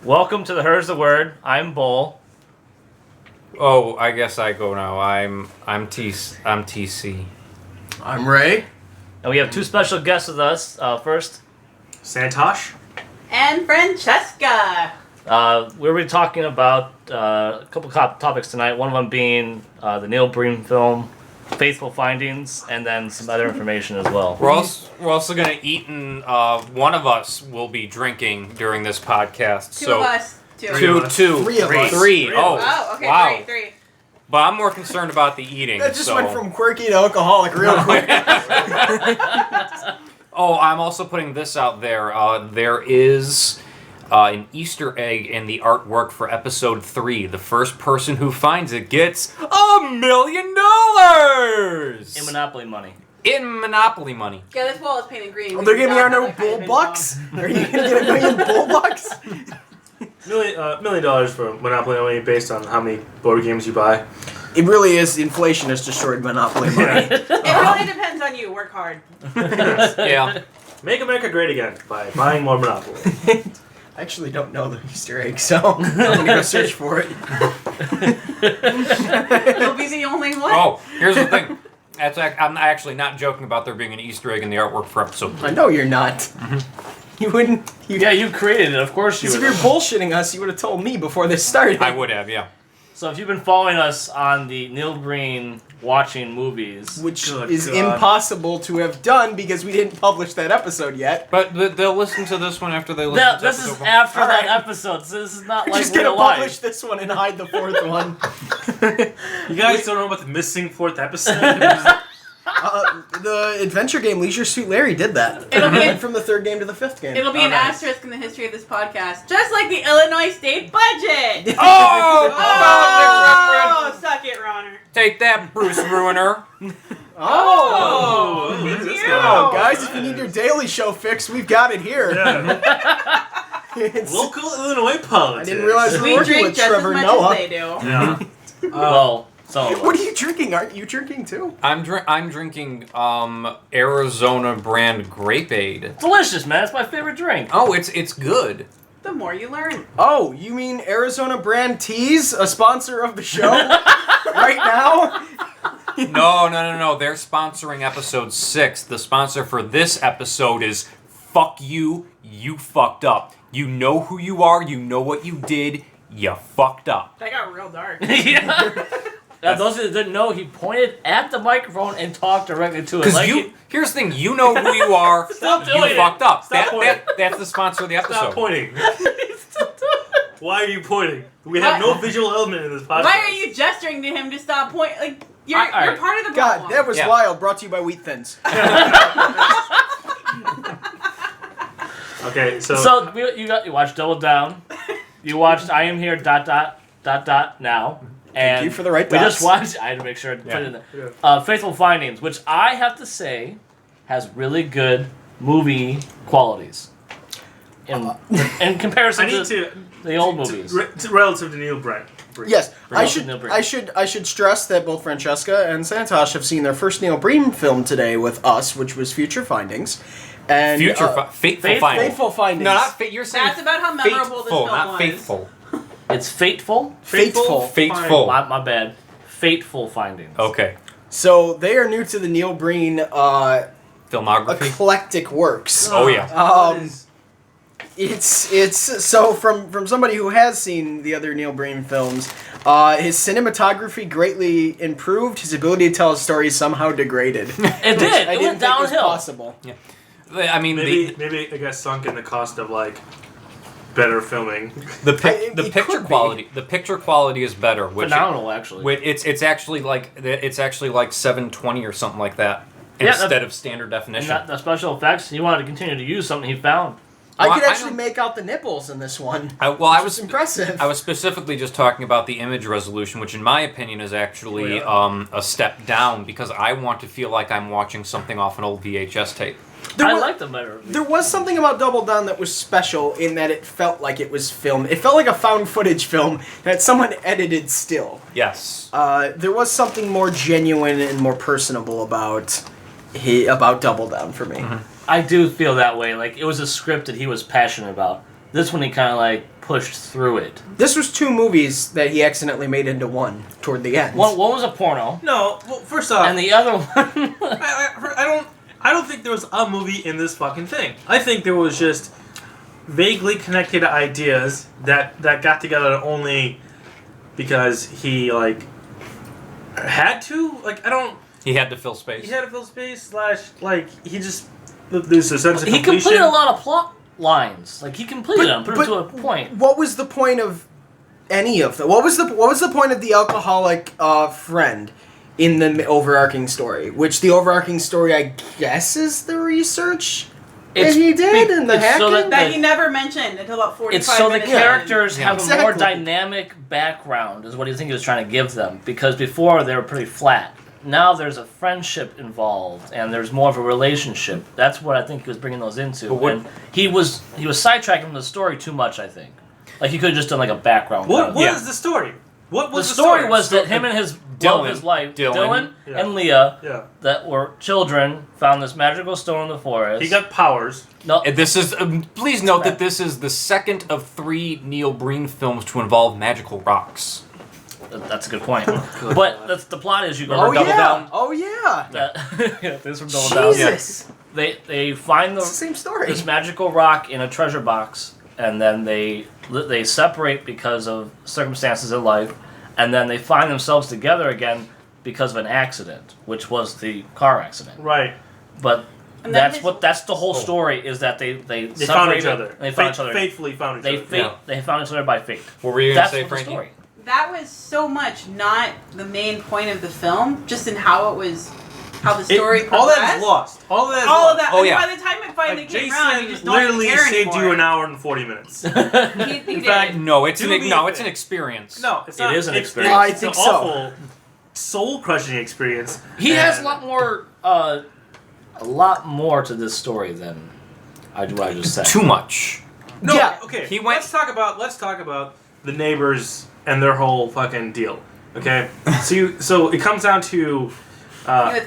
Welcome to the Here's the Word. I'm Bull. Oh, I guess I go now. I'm TC. I'm Ray. And we have two special guests with us. First, Santosh and Francesca. We'll be talking about a couple topics tonight. One of them being the Neil Breen film, Fateful Findings, and then some other information as well. We're also going to eat, and one of us will be drinking during this podcast. Two of us. Two. Three of us. Three. Oh, okay, wow. three. But I'm more concerned about the eating. That just went from quirky to alcoholic real quick. Oh, I'm also putting this out there. There is an Easter egg in the artwork for episode 3. The first person who finds it gets $1 million! In Monopoly money. In Monopoly money. Yeah, this wall is painted green. Oh, they're giving me our no bull bucks? Are you going to get $1 million bull bucks? $1 million for Monopoly money based on how many board games you buy. It really is. Inflation has destroyed Monopoly money. It really depends on you. Work hard. Yeah. Make America great again by buying more Monopoly. I actually don't know the Easter egg, so I'm going to go search for it. You'll be the only one. Oh, here's the thing. I'm actually not joking about there being an Easter egg in the artwork for episode 3. I know you're not. Mm-hmm. You wouldn't. Yeah, you created it. Of course you If would. you're bullshitting us, you would have told me before this started. I would have, yeah. So if you've been following us on the Neil Breen watching movies, Which is impossible to have done because we didn't publish that episode yet. But they'll listen to this one after they listen to this is episode 1. after that Alright. episode, so this is not We're like just going to real life. publish this one and hide the fourth one. You guys don't know about the missing 4th episode? The adventure game Leisure Suit Larry did that. It'll be- Went from the 3rd game to the 5th game. It'll be an nice. asterisk in the history of this podcast, just like the Illinois state budget. Oh! Suck it, Ronner. Take that, Bruce Ruiner. Oh! Let's you. go. Oh, guys, if you need your Daily Show fix, we've got it here. Yeah. It's- Local Illinois politics. I didn't realize we We were working drink with just Trevor as much Noah. as they do. Yeah. Well, some of What us. are you drinking? Aren't you drinking too? I'm drinking Arizona brand Grapeade. Delicious, man. It's my favorite drink. Oh, it's good. The more you learn. Oh, you mean Arizona Brand Teas, a sponsor of the show right now? No. They're sponsoring episode 6. The sponsor for this episode is Fuck You, You Fucked Up. You know who you are, you know what you did, you fucked up. That got real dark. Yeah. Now, those that didn't know, he pointed at the microphone and talked directly to it. Because Like here's the thing, you know who you are, Stop you doing it. fucked up. Stop pointing. That's the sponsor of the episode. Stop pointing. Why are you pointing? We have no visual element in this podcast. Why are you gesturing to him to stop pointing? Like, you're Alright. part of the God, problem. that was Yeah. wild. Brought to you by Wheat Thins. Okay, so you watched Double Down. You watched I Am Here ... now. And Thank you for the right we dots. just watched. I had to make sure to put it in there. Yeah. Faithful Findings, which I have to say has really good movie qualities in comparison I need to the old movies. relative to Neil Breen. Yes, Bring I up should, Neil Breen. I should stress that both Francesca and Santosh have seen their first Neil Breen film today with us, which was Future Findings. And Fateful Faithful. Findings. Fateful Findings. No, not you're saying That's about how memorable this faithful, film not was. faithful. It's Fateful. Faithful. Faithful. My bad. Fateful Findings. Okay. So they are new to the Neil Breen Filmography. eclectic works. Oh yeah. It's so from somebody who has seen the other Neil Breen films, his cinematography greatly improved. His ability to tell a story somehow degraded. It which did. I It didn't went think was downhill. possible. I mean, Maybe it got sunk in the cost of like better filming. the It picture could be. quality. The picture quality is better. Which Phenomenal, actually. it's actually like 720 or something like that Yeah, instead of standard And definition. the special effects, he wanted to continue to use something he found. I Well, could I actually don't- make out the nipples in this one. I Which was impressive. I was specifically just talking about the image resolution, which in my opinion is actually a step down because I want to feel like I'm watching something off an old VHS tape. I was- like them better. There was something about Double Down that was special in that it felt like it was filmed. It felt like a found footage film that someone edited still. Yes. There was something more genuine and more personable about Double Down for me. Mm-hmm. I do feel that way. Like, it was a script that he was passionate about. This one he kind of like pushed through it. This was 2 movies that he accidentally made into one toward the end. One was a porno, No, well, first off, and the other one. I don't think there was a movie in this fucking thing. I think there was just vaguely connected ideas that got together only because he like had to. Like I don't. He had to fill space. He had to fill space / like he just there's a sense of He completion. completed a lot of plot lines. Like he completed them, put them to a point. What was the point of any of them? What was the point of the alcoholic friend in the overarching story? Which the overarching story, I guess, is the research that he did and the it's so hacking. That he never mentioned until about 45 It's so the minutes in. characters Yeah. have a more Exactly. dynamic background, is what I think he was trying to give them. Because before they were pretty flat. Now there's a friendship involved, and there's more of a relationship. That's what I think he was bringing those into. But what- And he was sidetracking the story too much, I think. Like he could have just done like a background. What kind of- is the story? What was the story was that him and his love of Dylan. his life, Dylan. Dylan Yeah. and Leah, Yeah. that were children, found this magical stone in the forest. He got powers. no. And this is. Please note that this is the second of 3 Neil Breen films to involve magical rocks. That's a good point. But that's the plot is you go Oh double yeah! down. Oh yeah! That, yeah, this from double down. Jesus! They find It's the same story. this magical rock in a treasure box, and then they separate because of circumstances in life, and then they find themselves together again because of an accident, which was the car accident. Right. But And then that's the whole story is that they They found separated, each other. and they found each other. Faithfully found each They other. they found each other by fate. What were you going That's to say, what the Frankie? story. That was so much not the main point of the film, just in how it was, how the story all that is progressed. lost. All that is All lost. of that. Oh, I mean, yeah. by the time it finally Like came around, you Jason just don't even literally care saved anymore. you an hour and 40 minutes. He In fact, did. No, it's Do me a it's an favor. experience. No, it's It not. is an It's- experience. I It's think an so. awful, soul-crushing experience. He has a And- lot more to this story than what I just said. Too much. No, Yeah. okay. He went- Let's talk about the neighbors and their whole fucking deal. Okay, so it comes down to. By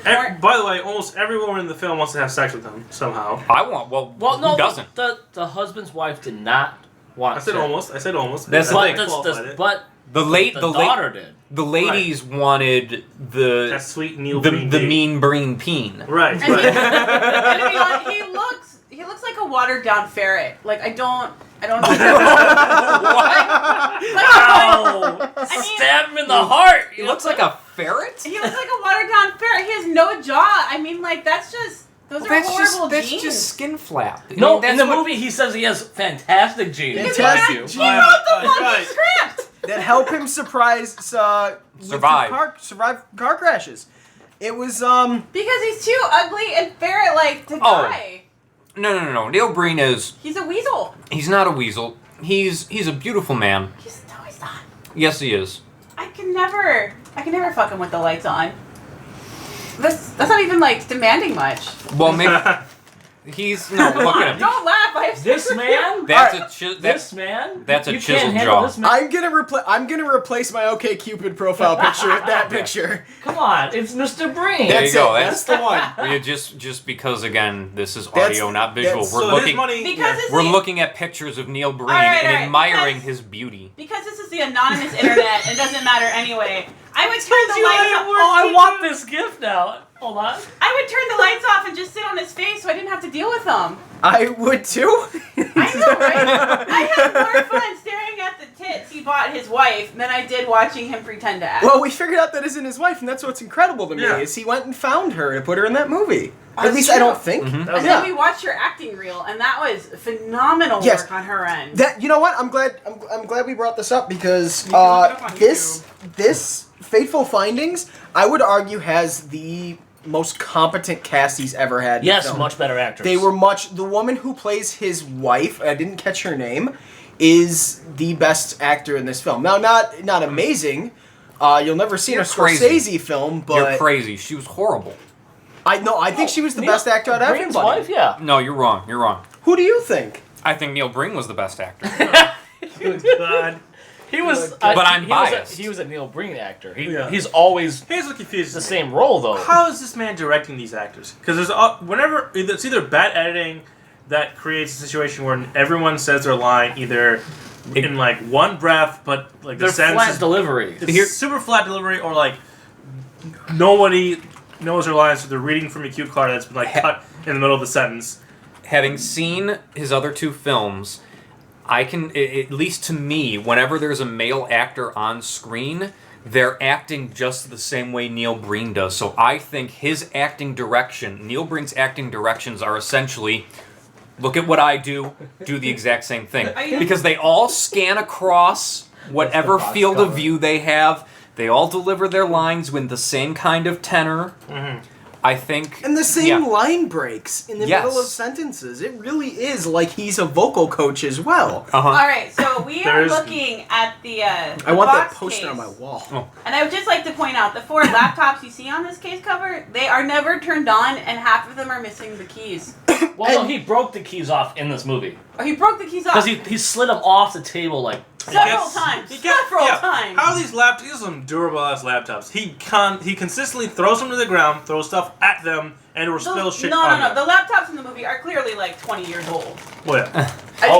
the way, almost every woman in the film wants to have sex with him somehow. I want. Well, Well, no, who doesn't? the husband's wife did not want. I said to. almost. I said almost. That's the I thing. qualified it. But The daughter did. The ladies wanted That sweet Neil the Breen the date. mean Breen peen. Right. And Right. and to be honest, he looks like a watered down ferret. Like I don't know. Ow! Stab him in the heart. He looks like a ferret. He looks like a watered down ferret. He has no jaw. I mean, like that's just those are horrible that's genes. just skin flap. I No, mean, in the that's what- movie he says he has fantastic genes. Fantastic mind you. genes. He wrote the fucking Right. script. That help him survive car crashes. It was Because he's too ugly and ferret-like to Oh. die. No. Neil Breen is. He's a weasel. He's not a weasel. He's a beautiful man. He's not. Yes, he is. I can never fuck him with the lights on. That's not even like demanding much. Well, maybe he's no. Look at him. Don't laugh. I have This man? That's Alright, a chi- This that's man? that's a You chiseled can't handle jaw. This man? I'm gonna replace my OkCupid profile picture with that picture. Come on, it's Mr. Breen. There That's you go, it. That's the one. we just because again this is That's- audio, not visual. that's- We're So his looking money. Because it's we're the, looking at pictures of Neil Breen Alright, and alright, admiring because- his beauty. because this is the anonymous internet and doesn't matter anyway. I would turn the You lights ain't off. working. I want this gift now. Hold on. I would turn the lights off and just sit on his face so I didn't have to deal with him. I would too. I know, right? I had more fun staring at the tits he bought his wife than I did watching him pretend to act. Well, we figured out that isn't his wife, and that's what's incredible to me Yeah. is he went and found her to put her in that movie. At That's least true. I don't think. Mhm. That was and then we watched your acting reel, and that was phenomenal Yes. work on her end. That you know what? I'm glad we brought this up because You can look it up on this Fateful Findings, I would argue, has the most competent cast he's ever had. in Yes, film. much better actors. They were the woman who plays his wife, I didn't catch her name, is the best actor in this film. Now, not amazing. You'll never see You're a crazy. Scorsese film, You're but crazy. She was horrible. I think she was the best actor out of Breen's everybody. wife, yeah. No, you're wrong. You're wrong. Who do you think? I think Neil Breen was the best actor. God. He was, But I'm he biased. he was a Neil Breen actor. Yeah. He's always Here's what confuses the me. same role, though. How is this man directing these actors? Because there's whenever it's either bad editing, that creates a situation where everyone says their line either in like one breath, but like They're the sentence flat is delivery. it's super flat delivery, or like nobody knows their lines, so they're reading from a cue card that's been like cut in the middle of the sentence. Having seen his other two films, I can, at least to me, whenever there's a male actor on screen, they're acting just the same way Neil Breen does. So I think his acting direction, Neil Breen's acting directions are essentially, look at what I do the exact same thing. Because they all scan across whatever field of view they have. They all deliver their lines with the same kind of tenor. Mm-hmm. I think... And the same line breaks in the middle of sentences. It really is like he's a vocal coach as well. Uh-huh. All right, so we are looking at the I want that box poster case. on my wall. Oh. And I would just like to point out, the 4 laptops you see on this case cover, they are never turned on, and half of them are missing the keys. Well, no, he broke the keys off in this movie. Oh, he broke the keys off. Because he slid them off the table like... Several times. How are these laptops? These are some durable ass laptops. He consistently throws them to the ground, throws stuff at them, and will spill shit on them. The laptops in the movie are clearly like 20 years old. Well,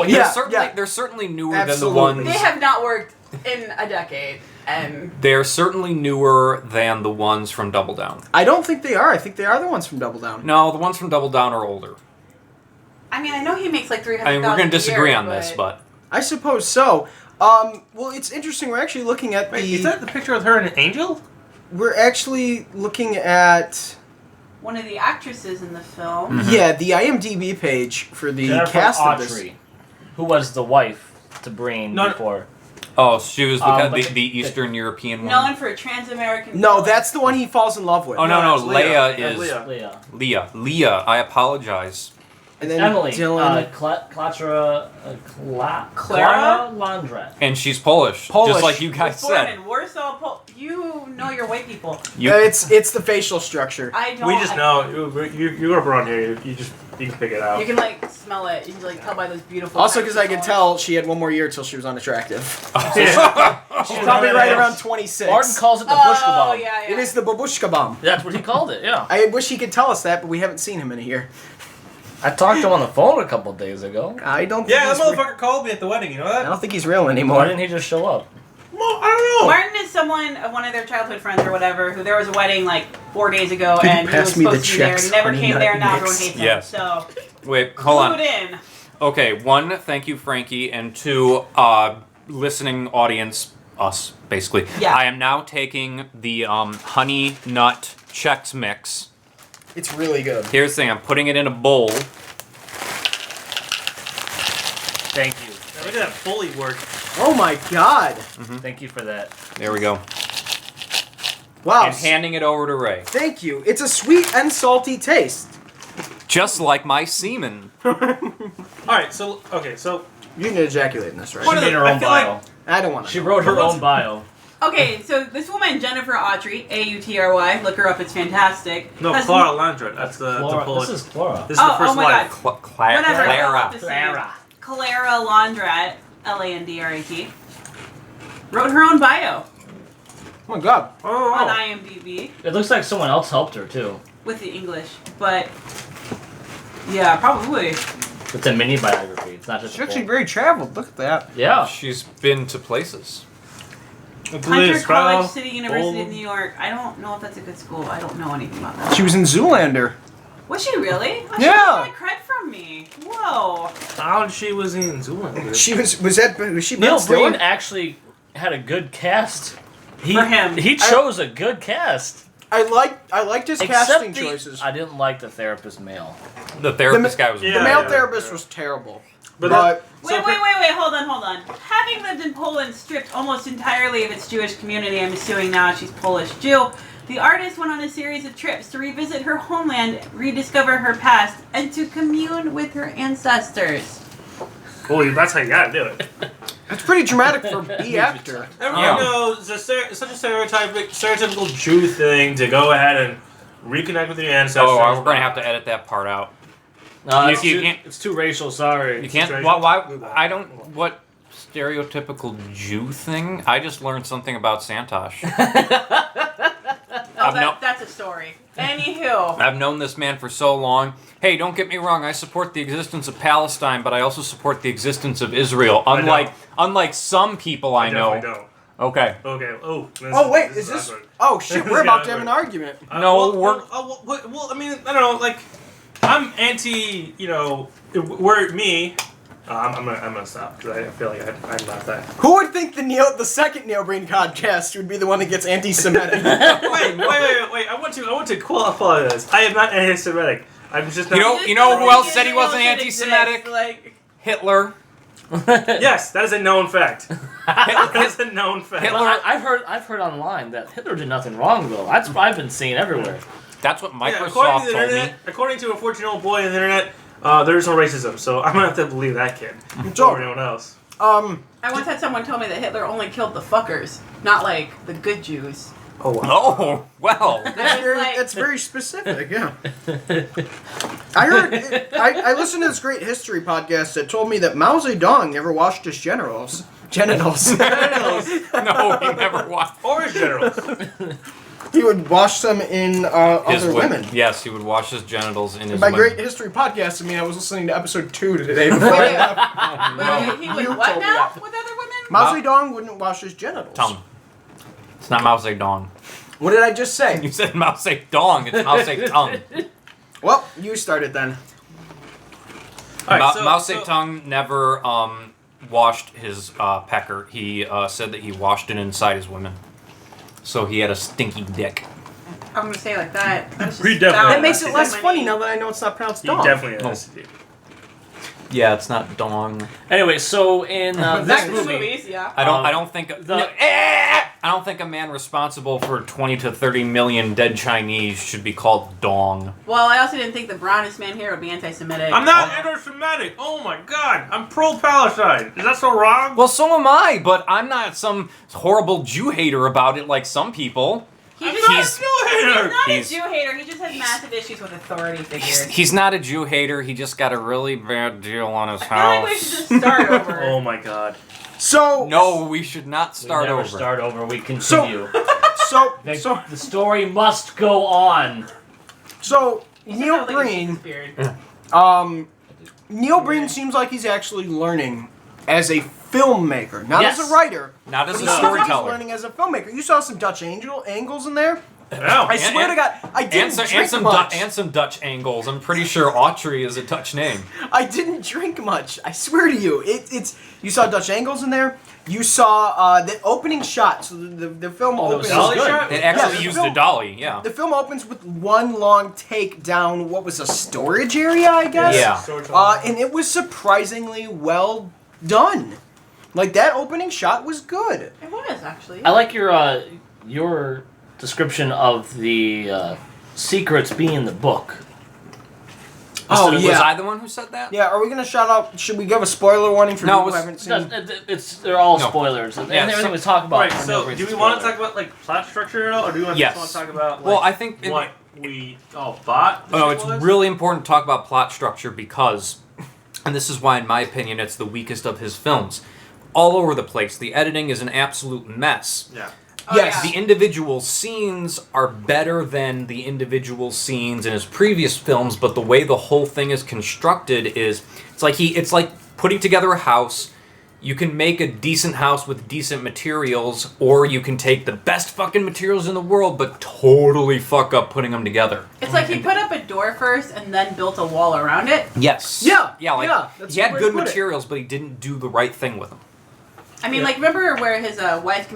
yeah. They're certainly newer than the ones... They have not worked in a decade. And they're certainly newer than the ones from Double Down. I don't think they are. I think they are the ones from Double Down. No, the ones from Double Down are older. I mean, I know he makes like $300,000 I mean, we're going to disagree a year, on this, but... I suppose so. Well, it's interesting. We're actually looking at Wait, is that the picture of her and an angel? We're actually looking at... one of the actresses in the film. Yeah, the IMDb page for the Jennifer cast Autry, of this. who was the wife to Breen before. Oh, she was but the Eastern European one? Known for Trans-American... No, that's the one he falls in love with. Oh, no, Leah. Leia is... Leah. Leah, I apologize. And then Emily. Dylan. Clara Landret. And she's Polish. Polish. Just like you guys Born said. in Warsaw, you know your white people. It's the facial structure. I don't... We just know. You grew up around here. You can pick it out. You can like smell it. You can like tell by those beautiful... Also, because I can could tell she had one more year till she was unattractive. Yeah. She's probably right around 26. Martin calls it the Bushka Oh, bomb. yeah. It is the babushka bomb. That's what he called it, yeah. I wish he could tell us that, but we haven't seen him in a year. I talked to him on the phone a couple days ago. I don't. Yeah, think that he's motherfucker called me at the wedding. You know I that? don't think he's real Why anymore. didn't he just show up? Well, I don't know. Martin is someone of one of their childhood friends or whatever who there was a wedding like 4 days ago Could you and he pass was me the supposed to be there and checks, he never honey came nut there and now mix? everyone hates him. Yes. So Wait, hold on. clued in. Okay, 1, thank you, Frankie, and 2, listening audience, us, basically. Yeah. I am now taking the honey nut Chex Mix. It's really good. Here's the thing, I'm putting it in a bowl. Thank you. Now, look at that Foley work. Oh my god! Thank you for that. There we go. Wow. And handing it over to Ray. Thank you. It's a sweet and salty taste. Just like my semen. All right, so You can ejaculate in this, right? She made her I own feel bio. I don't want to. She wrote her own bio. Okay, so this woman, Jennifer Autry, Autry, look her up, it's fantastic. no, has- Clara Landret. That's the Flora. Polish. This is Flora. This is the Oh, first oh my wife. God. Clara. Whatever. Clara. Clara. Clara Landrat, Landrat, wrote her own bio Oh my god. on Oh, IMDb It looks like someone else helped her too. with the English, but yeah, probably. It's a mini biography. It's not just. She's a actually full- very traveled. Look at that. Yeah. She's been to places. Hunter College, City University of New York. I don't know if that's a good school. I don't know anything about that. She was in Zoolander. Was she really? Oh, she Yeah. got my cred from me. Whoa. how she was in Zoolander. She was she Neil Ben Breen Stiller? actually had a good cast. For him. He chose a good cast. I liked his casting choices. I didn't like the therapist male. The therapist guy was... The Yeah, male yeah, therapist yeah. was terrible. But Wait, hold on. Having lived in Poland, stripped almost entirely of its Jewish community, I'm assuming now she's Polish Jew, the artist went on a series of trips to revisit her homeland, rediscover her past, and to commune with her ancestors. oh, that's how you gotta do it. It's pretty dramatic for a B actor. Everyone knows it's such a stereotypical Jew thing to go ahead and reconnect with your ancestors. Oh, we're going to have to edit that part out. No, You- it's, you too, can't- it's too racial. Sorry. You can't... Strange. Why? I don't... What stereotypical Jew thing? I just learned something about Santosh. Oh, That's a story. Anywho. I've known this man for so long. Hey, don't get me wrong. I support the existence of Palestine, but I also support the existence of Israel. Unlike some people I know. Don't. Okay. Okay. Oh wait, is this? awkward. Oh shit, we're about to have an argument. No, well, I mean, I don't know. Like, I'm anti. Me. I'm gonna stop because I feel like I'm not that. Who would think the second Neil Breen podcast would be the one that gets anti-Semitic? wait! I want to qualify this. I am not anti-Semitic. I'm just not. You know who else said he wasn't anti-Semitic? Hitler. Yes, that is a known fact. That is a known fact. Hitler. Well, I've heard online that Hitler did nothing wrong though. That's what I've been seeing everywhere. That's what according Microsoft to the told internet, me. according to a 14-year-old boy on the internet, there's no racism. So I'm gonna have to believe that kid over anyone else. I once had someone tell me that Hitler only killed the fuckers, not like the good Jews. Oh wow. Oh, well. That's very specific, yeah. I heard, I listened to this great history podcast that told me that Mao Zedong never washed his genitals. No, he never watched. Or his generals. He would wash them in other women. Yes, he would wash his genitals in his By women. great history podcast, I mean I was listening to episode 2 today before I left. He You would told what me now that. with other women? Mao Zedong wouldn't wash his genitals. Tongue. It's not Mao Zedong. What did I just say? You said Mao Zedong. It's Mao Zedong. Well, you started then. Mao Zedong never washed his pecker. He said that he washed it inside his women. So he had a stinky dick. I'm gonna say it like that. That's just He definitely- foul. That makes it less That's funny now that I know it's not pronounced He dong. definitely Oh. has. Yeah, it's not dong. Anyway, so in Back this to the movie, movies, yeah. I don't think the- I don't think a man responsible for 20 to 30 million dead Chinese should be called dong. Well, I also didn't think the brownest man here would be anti-Semitic. I'm not anti-Semitic. Oh my God, I'm pro-Palestine. Is that so wrong? Well, so am I, but I'm not some horrible Jew hater about it like some people. He's not a not Jew hater. a He's- Jew hater. He just has massive issues with authority figures. He's not a Jew hater. He just got a really bad deal on his I feel like we should house. just start over. Oh my God. So No, we should not we start never over. start over. We continue. The story must go on. Neil Breen. Neil Breen seems like he's actually learning as a filmmaker, not Yes. as a writer. Not as But a he seems like he's storyteller. learning as a filmmaker. You saw some Dutch angles in there. Yeah. I swear to God, I didn't drink much. And some Dutch angles. I'm pretty sure Autry is a Dutch name. I didn't drink much. I swear to you, it's. You saw Dutch angles in there. You saw the opening shot. So the film Oh, that was opens. dolly good. shot? It actually Yeah, the used film- the dolly, yeah. The film opens with one long take down what was a storage area, I guess. Yeah. And it was surprisingly well done. Like that opening shot was good. It was actually. I like your description of the secrets being in the book. Oh, Was yeah. I the one who said that? Yeah, are we gonna shout out? Should we give a spoiler warning for No, people who it's- haven't seen? They're all No. spoilers. And Yeah, everything so- we talk about. Right, on so Neil do we Breen's want to spoiler. talk about like plot structure at all, or do we want Yes. to talk about like, Well, I think what we thought? the Oh, shit it's was? really important to talk about plot structure because, and this is why, in my opinion, it's the weakest of his films. All over the place. The editing is an absolute mess. Yeah. Oh, Yes. yeah. The individual scenes are better than the individual scenes in his previous films, but the way the whole thing is constructed is it's like putting together a house. You can make a decent house with decent materials, or you can take the best fucking materials in the world but totally fuck up putting them together. It's like he put up a door first and then built a wall around it. Yes. Yeah, Yeah, like yeah, that's he had the way good to put it. materials, but he didn't do the right thing with them. I mean, Yeah. like, remember where his wife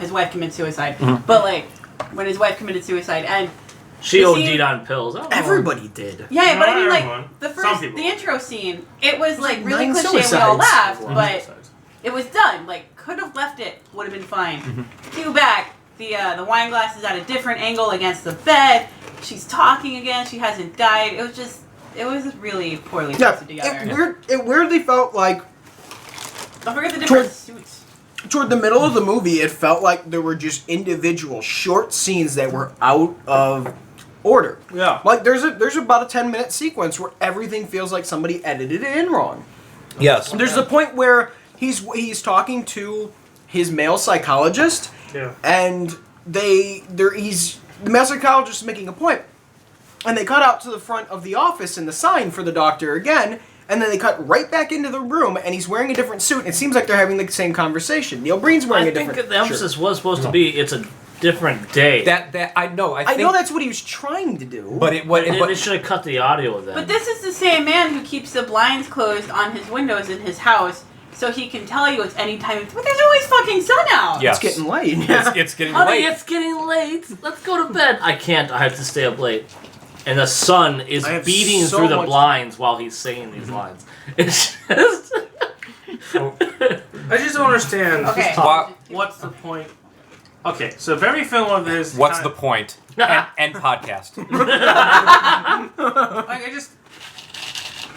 his wife committed suicide, Mm-hmm. but like when his wife committed suicide and She the OD'd scene- on pills. Oh. Everybody did. yeah, but I mean, Not like everyone. the Some first people. the intro scene, it was like really 9 cliche. We all suicides. laughed, Mhm. but it was done. Like, could have left it, would have been fine. Mm-hmm. Cue back. The wine glass is at a different angle against the bed. She's talking again. She hasn't died. It was really poorly Yeah, put together. it weirdly felt like Don't forget the different suits. toward the middle of the movie, it felt like there were just individual short scenes that were out of order. Yeah. Like there's about a 10-minute sequence where everything feels like somebody edited it in wrong. Yes. There's the point where he's talking to his male psychologist, Yeah. and he's the master psychologist is making a point, and they cut out to the front of the office and the sign for the doctor again, and then they cut right back into the room, and he's wearing a different suit, and it seems like they're having the same conversation. Neil Breen's wearing I a different think the emphasis was supposed to be it's a different day. That I know. I know that's what he was trying to do. But it They should have cut the audio of that. But this is the same man who keeps the blinds closed on his windows in his house, so he can tell you it's any time. But there's always fucking sun out. Yes. It's getting late. It's getting Honey, late. it's getting late. Let's go to bed. I can't. I have to stay up late. And the sun is I have beating so through the much- blinds while he's saying these lines. It's just... I just don't understand. Okay. What's the point? Okay, so if every film of this. What's the point? And podcast. Like, I just.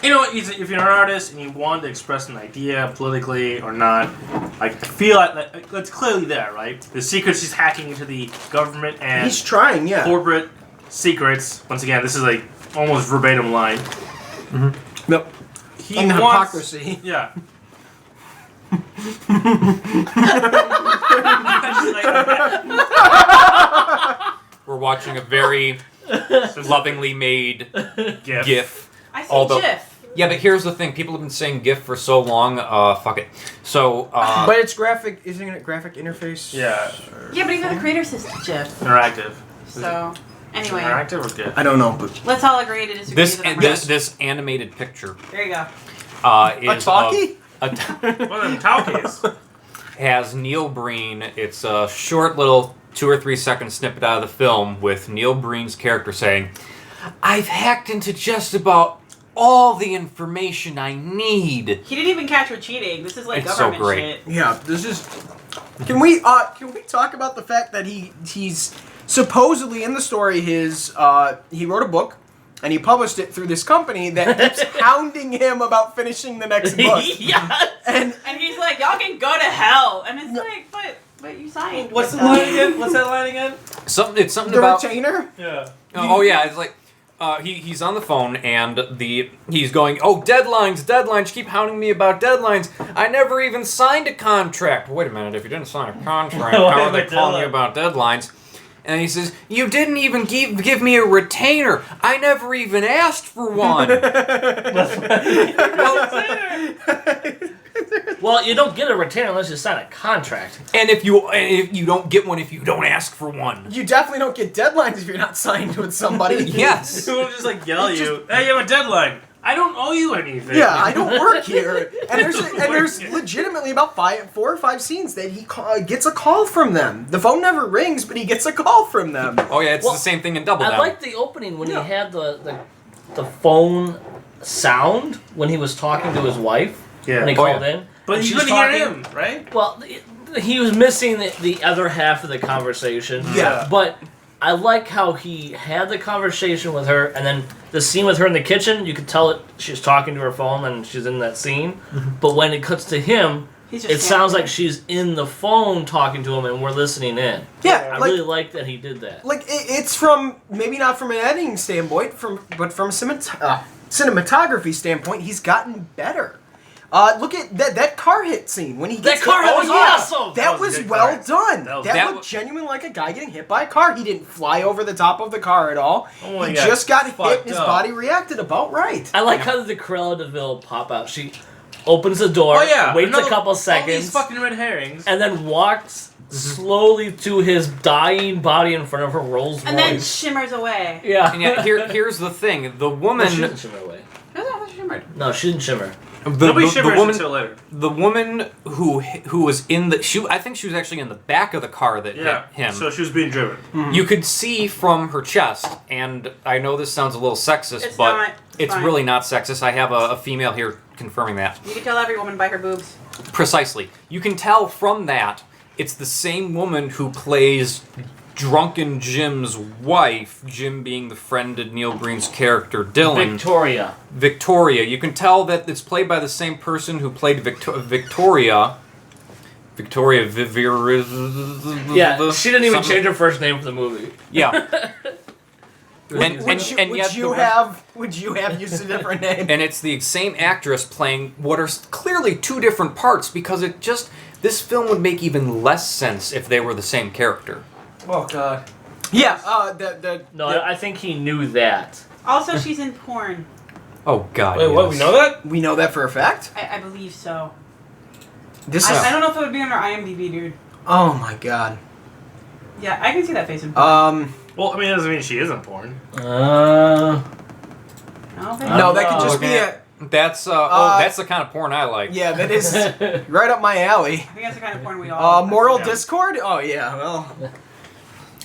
You know, if you're an artist and you want to express an idea politically or not, like, I feel like it's clearly there, right? The secrets he's hacking into the government and He's trying, yeah. corporate secrets. Once again, this is like almost verbatim line. Nope. He And wants, hypocrisy. Yeah. We're watching a very lovingly made GIF. I say Although- GIF. Yeah, but here's the thing. People have been saying GIF for so long. Fuck it. So, But it's graphic, isn't it graphic interface? Yeah. Yeah, but even the creator says GIF. Interactive. So, anyway, Interactive or GIF? I don't know, but... let's all agree to disagree. this that I'm this animated picture right. There you go. is talkie? of One of them talkies. has Neil Breen. It's a short little 2 or 3 second snippet out of the film with Neil Breen's character saying, "I've hacked into just about all the information I need." He didn't even catch we're cheating. This is like It's so government great. shit. Yeah, this is... Can we talk about the fact that he's supposedly in the story he wrote a book and he published it through this company that keeps hounding him about finishing the next book. Yes! And And he's like, y'all can go to hell. And it's like, but you signed. What's the with line them. again? What's that line again? It's something the about. retainer? Yeah. Oh yeah, it's like he's on the phone and he's going, "Oh, deadlines! You keep hounding me about deadlines. I never even signed a contract." Wait a minute, if you didn't sign a contract, how are they calling you about deadlines? And he says, "You didn't even give me a retainer. I never even asked for one." Well, you don't get a retainer unless you sign a contract. And if you don't get one if you don't ask for one. You definitely don't get deadlines if you're not signed with somebody. Yes. People just like yell at you, "Hey, you have a deadline. I don't owe you anything." Yeah, I don't work here. And there's legitimately about 4 or 5 scenes that he gets a call from them. The phone never rings, but he gets a call from them. Oh yeah, it's Well, the same thing in Double I Down. like the opening when Yeah. he had the phone sound when he was talking to his wife Yeah. when he Oh, called yeah. in. But And you she's couldn't hear talking- him, right? Well, he was missing the other half of the conversation. Yeah. But I like how he had the conversation with her, and then the scene with her in the kitchen, you could tell it she's talking to her phone and she's in that scene. But when it cuts to him, He's just it sounds standing like she's in the phone talking to him and we're listening in. Yeah, I like, really like that he did that. like it's from, maybe not from an editing standpoint, but from a cinematography standpoint, he's gotten better. Look at that car hit scene when he gets That car hit. hit was awesome! That was was a good well car. done. That was- That that looked wa- genuinely like a guy getting hit by a car. He didn't fly over the top of the car at all. Oh my He God, just got hit fucked and his up. body reacted about right. I like how the Cruella de Vil pop out. She opens the door, Oh yeah. waits Another- a couple All these seconds, fucking red herrings. and then walks slowly to his dying body in front of her Rolls And then Royce. shimmers away. Yeah. And yet, here's the thing: the No, woman, she didn't shimmer away. Who's that shimmered? No, she didn't shimmer. Nobody the shimmers woman, until later. the woman who was in the I think she was actually in the back of the car that Yeah. hit him. So she was being driven. You could see from her chest, and I know this sounds a little sexist, It's but not. it's fine. really not sexist. I have a female here confirming that. You can tell every woman by her boobs. Precisely. You can tell from that it's the same woman who plays Drunken Jim's wife, Jim being the friend of Neil Breen's character, Dylan. Victoria. Victoria. You can tell that it's played by the same person who played Victoria. Victoria Vivir. Yeah, she didn't even something- change her first name for the movie. Yeah. And Would you have used a different name? And it's the same actress playing what are clearly 2 different parts because this film would make even less sense if they were the same character. Oh god. Yeah. No, I think he knew that. Also, she's in porn. Oh God. Wait, what? yes. We know that? We know that for a fact. I believe so. This is. I don't know if it would be on her IMDb, dude. Oh my god. Yeah, I can see that face in porn. Well, I mean, it doesn't mean she isn't porn. I don't think No, that could just Looking be at- a. That's that's the kind of porn I like. Yeah, that is right up my alley. I think that's the kind of porn we all. Moral Yeah. discord. Oh yeah. Well.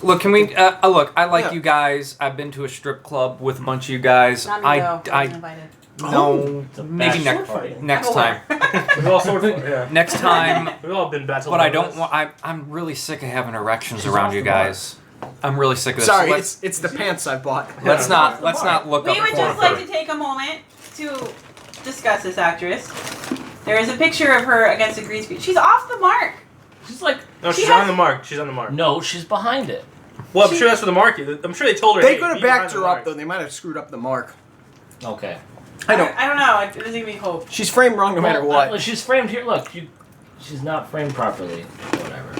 Look, can we? Look, I like Yeah. you guys. I've been to a strip club with a bunch of you guys. Not me though. I wasn't invited. No, It's a maybe bachelor next party. time. We've all sort of, yeah. Next time. We've all been battle. But I don't want. I'm really sick of having erections around you guys. I'm really sick of this. Sorry, Let's, it's the pants I bought. let's not look We up would porn just like for- to take a moment to discuss this actress. There is a picture of her against a green screen. She's off the mark. She's like, No, She she's has- on the mark. She's on the mark. no, she's behind it. Well, I'm sure that's for the mark. I'm sure they told her. They hey, could have be behind backed the her mark. up though. They might have screwed up the mark. Okay. I don't. I don't know. It doesn't give me hope. She's framed wrong no matter Well, what. she's framed here. Look, she's not framed properly. Whatever.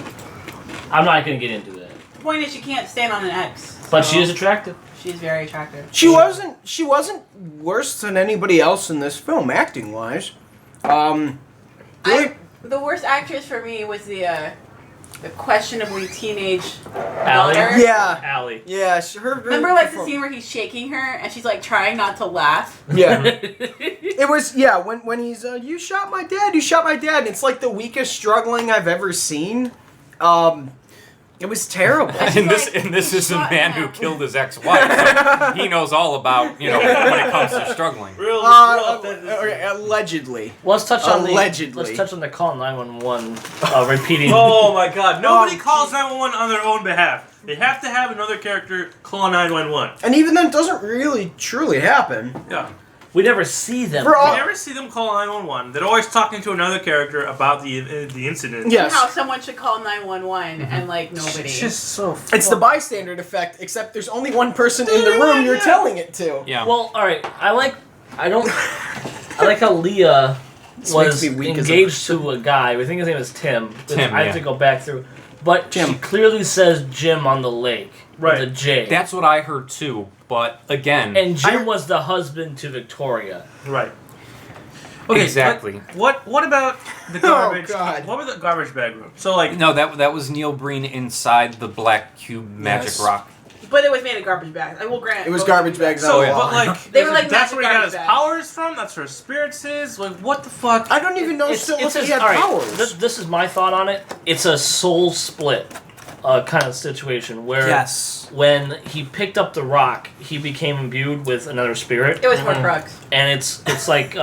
I'm not gonna get into that. The point is, she can't stand on an X. But so she is attractive. She's very attractive. She wasn't worse than anybody else in this film, acting wise. Really, The worst actress for me was the questionably teenage Allie? daughter. yeah, Allie. yeah. Her Remember, like the scene where he's shaking her and she's like trying not to laugh. Yeah, it was. Yeah, when he's you shot my dad. You shot my dad. It's like the weakest struggling I've ever seen. It was terrible. And this like, and this is a shot man him. who killed his ex-wife. So he knows all about when it comes to struggling. Real, Okay, allegedly. Let's touch on Allegedly. Let's touch on the call 911 repeating. Oh my God! Nobody Oh, calls 911 on their own behalf. They have to have another character call 911. And even then, it doesn't really truly happen. Yeah. We never see them. For all- We never see them call 911. They're always talking to another character about the incident. Yes. How someone should call 911 and like nobody. It's just so. It's the bystander effect, except there's only one person in the room you're telling it to. Yeah. Well, all right. I like how Leah This was makes me weak as a engaged to a guy. We think his name is Tim. Tim, I have yeah. to go back through, but Jim. she clearly says Jim on the lake. Right. With a J. That's what I heard too. But again, And Jim was the husband to Victoria. Right. Exactly. What about the garbage? God. What were the garbage bag room? So like. no, that was Neil Breen inside the black cube magic Yes. rock. But it was made of garbage bags. I will grant. It was both garbage of you bags that. out So, of the but wall. like, They were like that's magic where he got his garbage bags. powers from. That's where his spirits is. Like, what the fuck? I don't even know still if he had all right, powers. this is my thought on it. It's a soul split kind of situation where Yes. when he picked up the rock, he became imbued with another spirit. It was for drugs. And it's like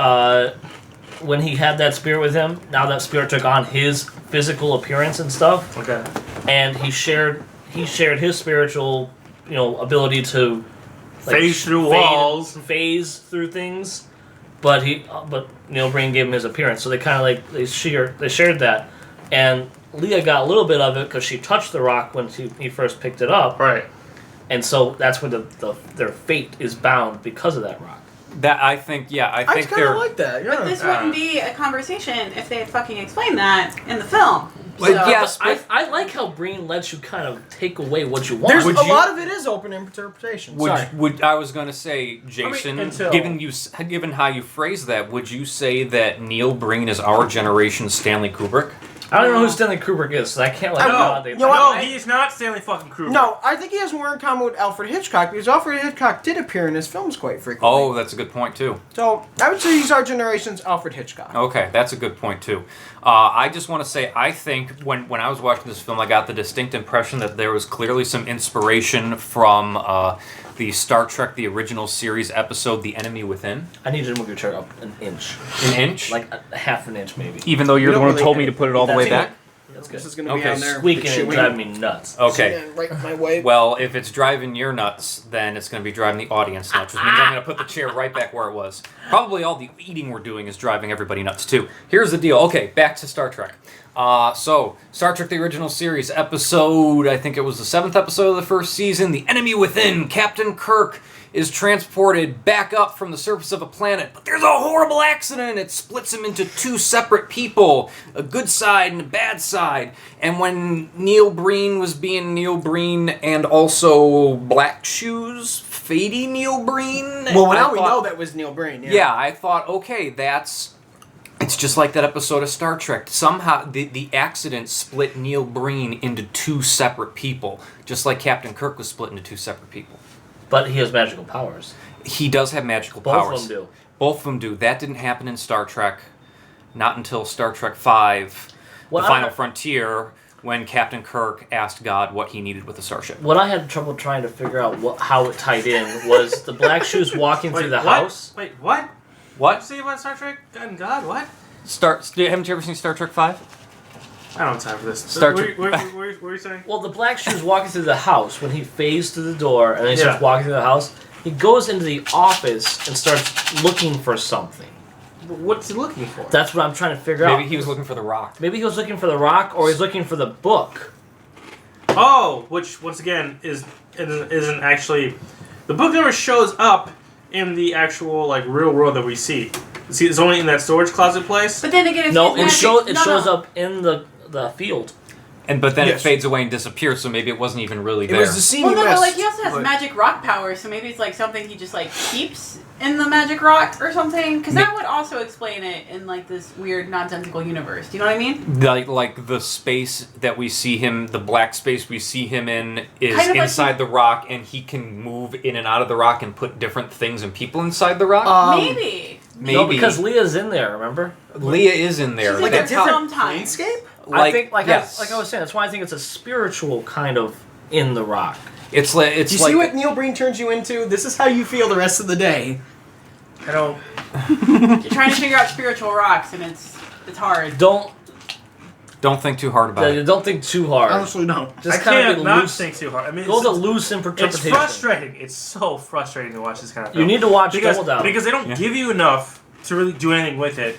when he had that spirit with him, now that spirit took on his physical appearance and stuff, Okay. and he shared his spiritual, ability to Phase through walls. phase through things. But Neil Breen gave him his appearance, so they kind of they shared that, and Leah got a little bit of it because she touched the rock when he first picked it up, Right. and so that's where their fate is bound because of that rock. That I think I think kind they're of like that. Yeah. But this wouldn't be a conversation if they had fucking explained that in the film. But So- yes, I like how Breen lets you kind of take away what you want. There's Would a you- lot of it is open interpretation. Sorry. would I was gonna say, Jason, until- given how you phrase that, would you say that Neil Breen is our generation's Stanley Kubrick? I don't know who Stanley Kubrick is, so I can't I go know. out there. You know what? No, I- he's not Stanley fucking Kubrick. No, I think he has more in common with Alfred Hitchcock because Alfred Hitchcock did appear in his films quite frequently. Oh, that's a good point too. So I would say he's our generation's Alfred Hitchcock. Okay, that's a good point too. I just want to say, I think when I was watching this film, I got the distinct impression that there was clearly some inspiration from the Star Trek, the original series episode, The Enemy Within. I need you to move your chair up an inch. An inch? Like a half an inch, maybe. Even though you're You the don't one who really- told me to put it all the way That's back? That's This good. is going to be Okay, on there. Squeaking and chewing. driving me nuts. Okay. And right my way. Well, if it's driving your nuts, then it's going to be driving the audience nuts, which means I'm going to put the chair right back where it was. Probably all the eating we're doing is driving everybody nuts, too. Here's the deal. Okay, back to Star Trek. So, Star Trek The Original Series, episode, I think it was the 7th episode of the first season, The Enemy Within. Captain Kirk is transported back up from the surface of a planet, but there's a horrible accident. It splits him into 2 separate people, a good side and a bad side. And when Neil Breen was being Neil Breen and also Black Shoes, Fady Neil Breen. Well, now we know that was Neil Breen. Yeah, I thought, okay, it's just like that episode of Star Trek. Somehow, the accident split Neil Breen into 2 separate people, just like Captain Kirk was split into 2 separate people. But he has magical powers. He does have magical Both powers. of them do. Both of them do. That didn't happen in Star Trek. Not until Star Trek V, What The Final Frontier, when Captain Kirk asked God what he needed with the starship. What I had trouble trying to figure out how it tied in was the Black Shoes walking through the house. Wait, what? What? What did you say about Star Trek and God? What? Haven't you ever seen Star Trek V? I don't have time for this. Star What Trek- are you saying? Well, the Black Shoes walking through the house, when he phased through the door and then he starts Yeah. walking through the house, he goes into the office and starts looking for something. What's he looking for? That's what I'm trying to figure out. Maybe he was looking for the rock. Maybe he was looking for the rock, or he's looking for the book. Oh, which once again isn't actually. The book never shows up in the actual real world that we see. See, it's only in that storage closet place. But then again, if No, it's it magic, shows up in the field. But then Yes. it fades away and disappears, so maybe it wasn't even really It there. was the scene Well, you no, but missed, he also has but- magic rock powers, so maybe it's something he just keeps in the magic rock or something. Because that would also explain it in this weird nonsensical universe. Do you know what I mean? Like the space that we see him, the black space we see him in, is Kind of like inside the rock, and he can move in and out of the rock and put different things and people inside the rock. Maybe. Maybe. No, because Leah's in there, remember? Leah is in there. She's in That's there how- sometimes. Planescape? I think, yes. like I was saying, that's why I think it's a spiritual kind of in the rock. It's like Do you see what Neil Breen turns you into? This is how you feel the rest of the day. I don't. You're trying to figure out spiritual rocks, and it's hard. Don't Don't think too hard about it. don't think too hard. Honestly, no. Just I kind can't of not loose. think too hard. I mean, Go with a it's, loose it's interpretation. frustrating. It's so frustrating to watch this kind of film. You need to watch because Double Down. because they don't Yeah. give you enough to really do anything with it.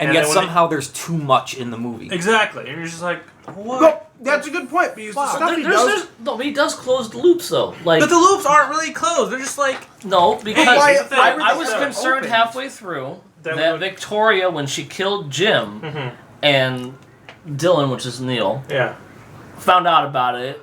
And And yet then when somehow there's too much in the movie. Exactly, and you're just like, what? No, that's a good point, because the Wow. stuff he There's- does... no, but he does close the loops though. Like But the loops aren't really closed. They're just like, no, because why- here's the thing. I was Everything's concerned open. halfway through That that would- Victoria, when she killed Jim Mhm. and Dylan, which is Neil, yeah. found out about it,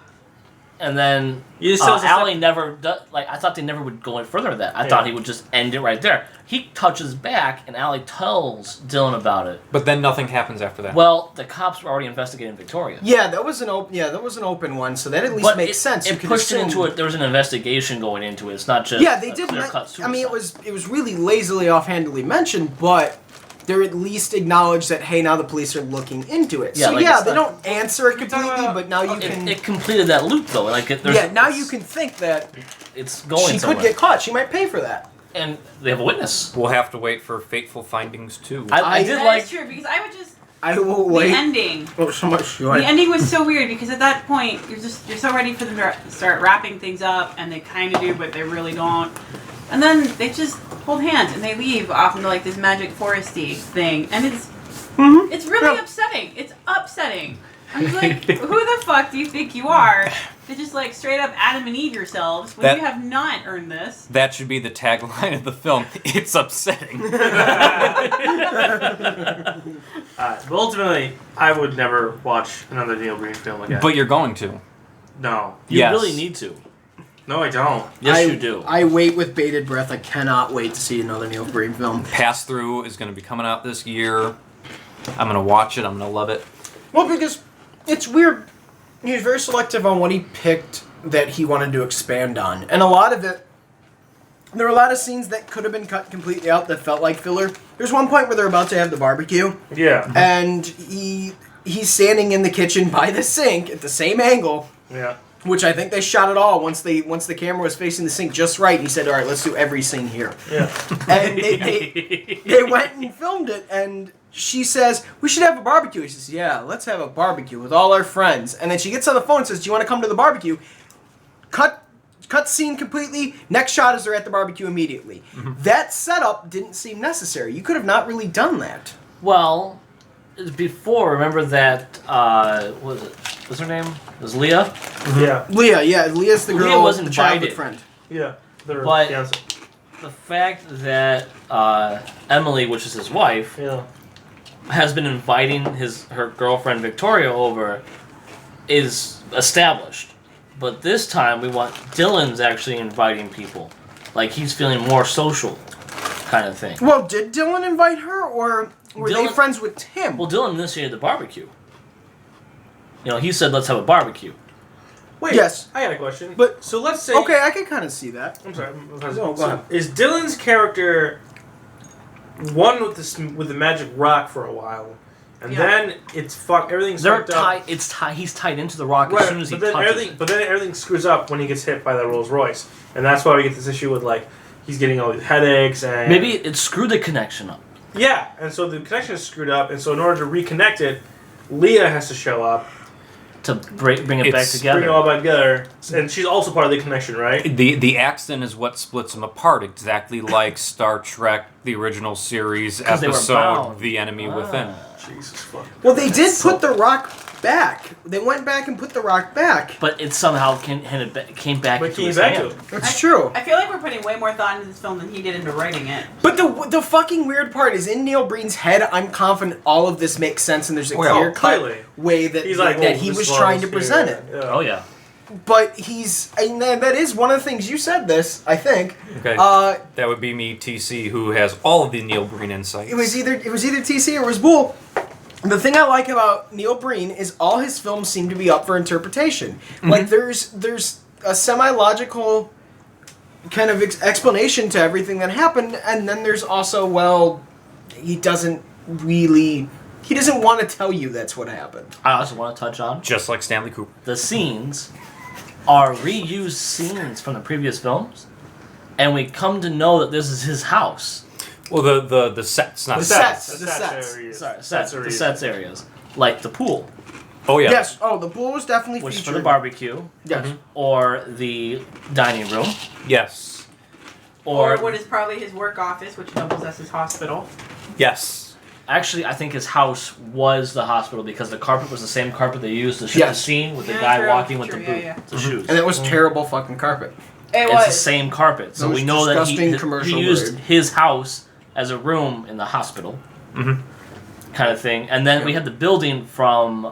and then You just tell us Allie never I thought they never would go any further with that. I thought he would just end it right there. He touches back, and Allie tells Dylan about it. But then nothing happens after that. Well, the cops were already investigating Victoria. Yeah, that was an open one, so that at least But makes sense. You It could pushed it assume- into it. There was an investigation going into it. It's not just Yeah, they a did. clear-cut I mean, suicide. it was really lazily offhandedly mentioned, but they're at least acknowledged that hey, now the police are looking into it. Yeah, So like, yeah, it's they not- don't answer it We can talk completely, about- but now you can. It completed that loop though. Like Yeah, now you can think that It's going she somewhere. could get caught. She might pay for that. And they have a witness. We'll have to wait for Fateful Findings 2. I did That like. is true, because I would just... I will The wait. ending. Oh, so much The joy. ending was so weird, because at that point, you're so ready for them to start wrapping things up, and they kind of do, but they really don't. And then they just hold hands, and they leave off into this magic foresty thing, and it's really Yeah. upsetting. It's upsetting. I'm just like, who the fuck do you think you are to just straight up Adam and Eve yourselves when That- you have not earned this? That should be the tagline of the film. It's upsetting. But ultimately, I would never watch another Neil Breen film again. But you're going to. no, You Yes. really need to. no, I don't. Yes, I, you do. I wait with bated breath. I cannot wait to see another Neil Breen film. Pass Through is going to be coming out this year. I'm going to watch it. I'm going to love it. Well, because it's weird. He was very selective on what he picked that he wanted to expand on, and a lot of it. There were a lot of scenes that could have been cut completely out that felt like filler. There's one point where they're about to have the barbecue, Yeah, and he's standing in the kitchen by the sink at the same angle, yeah. which I think they shot it all once the camera was facing the sink just right. He said, "All right, let's do every scene here." Yeah. And they went and filmed it, and she says, "We should have a barbecue." He says, "Yeah, let's have a barbecue with all our friends." And then she gets on the phone and says, "Do you want to come to the barbecue?" Cut scene completely. Next shot is they're at the barbecue immediately. That setup didn't seem necessary. You could have not really done that. Well, before, remember that, what was it? What's her name? It was Leah? Yeah. Leah's the girl, Leah was the childhood invited. friend. Yeah. Their But- fiance. The fact that Emily, which is his wife, Yeah. has been inviting her girlfriend Victoria over is established. But this time we want Dylan's actually inviting people. Like he's feeling more social kind of thing. Well, did Dylan invite her, or were they Dylan- friends with Tim? Well, Dylan initiated the barbecue. You know, he said, let's have a barbecue. Wait. Yes. I got a question. But- so let's say. Okay, I can kind of see that. I'm sorry. No, go ahead. Is Dylan's character one with the magic rock for a while, and Yeah. then it's everything's They're fucked up. tied. He's tied into the rock Right, as soon as he but then touches everything, it. but then everything screws up when he gets hit by that Rolls Royce, and that's why we get this issue with like he's getting all these headaches and Maybe it screwed the connection up. yeah, and so the connection is screwed up, and so in order to reconnect it, Leah has to show up, To bring it back It's- together. bring it all back together, and she's also part of the connection, right? The accident is what splits them apart, exactly like Star Trek, the original series 'Cause they were episode, bound. The Enemy Within. Jesus fuck. Well, they did put the rock back. They went back and put the rock back. But it somehow came back But into came his back hand. to it. That's true. I feel like we're putting way more thought into this film than he did into writing it. But the fucking weird part is in Neil Breen's head, I'm confident all of this makes sense and there's a Oh, yeah. clear cut Clearly. way that, He's like, that well, he this was is trying to wrong, present yeah, it. yeah. Oh, yeah. But and that is one of the things you said this, I think. Okay. That would be me, TC, who has all of the Neil Breen insights. It was either TC or it was Bull. The thing I like about Neil Breen is all his films seem to be up for interpretation. Like there's a semi-logical kind of explanation to everything that happened, and then there's also he doesn't want to tell you that's what happened. I also want to touch on just like Stanley Cooper. the scenes are reused scenes from the previous films, and we come to know that this is his house. Well, the sets, not The the sets. That's The that sets. area. Sorry, That's the area. sets areas, like the pool, Oh yeah. Yes. Oh, the pool was definitely which is featured. for the barbecue, Yes. or the dining room, Yes. Or what is probably his work office, which doubles as his hospital. Yes. Actually, I think his house was the hospital because the carpet was the same carpet they used to shoot Yes. the scene with the Yeah, guy true, walking with true, the yeah, boot, yeah. the shoes. And it was terrible fucking carpet. It It's was. the same carpet, so Those we know that disgusting he commercial used grade. his house as a room in the hospital, Mhm. kind of thing. And then we had the building from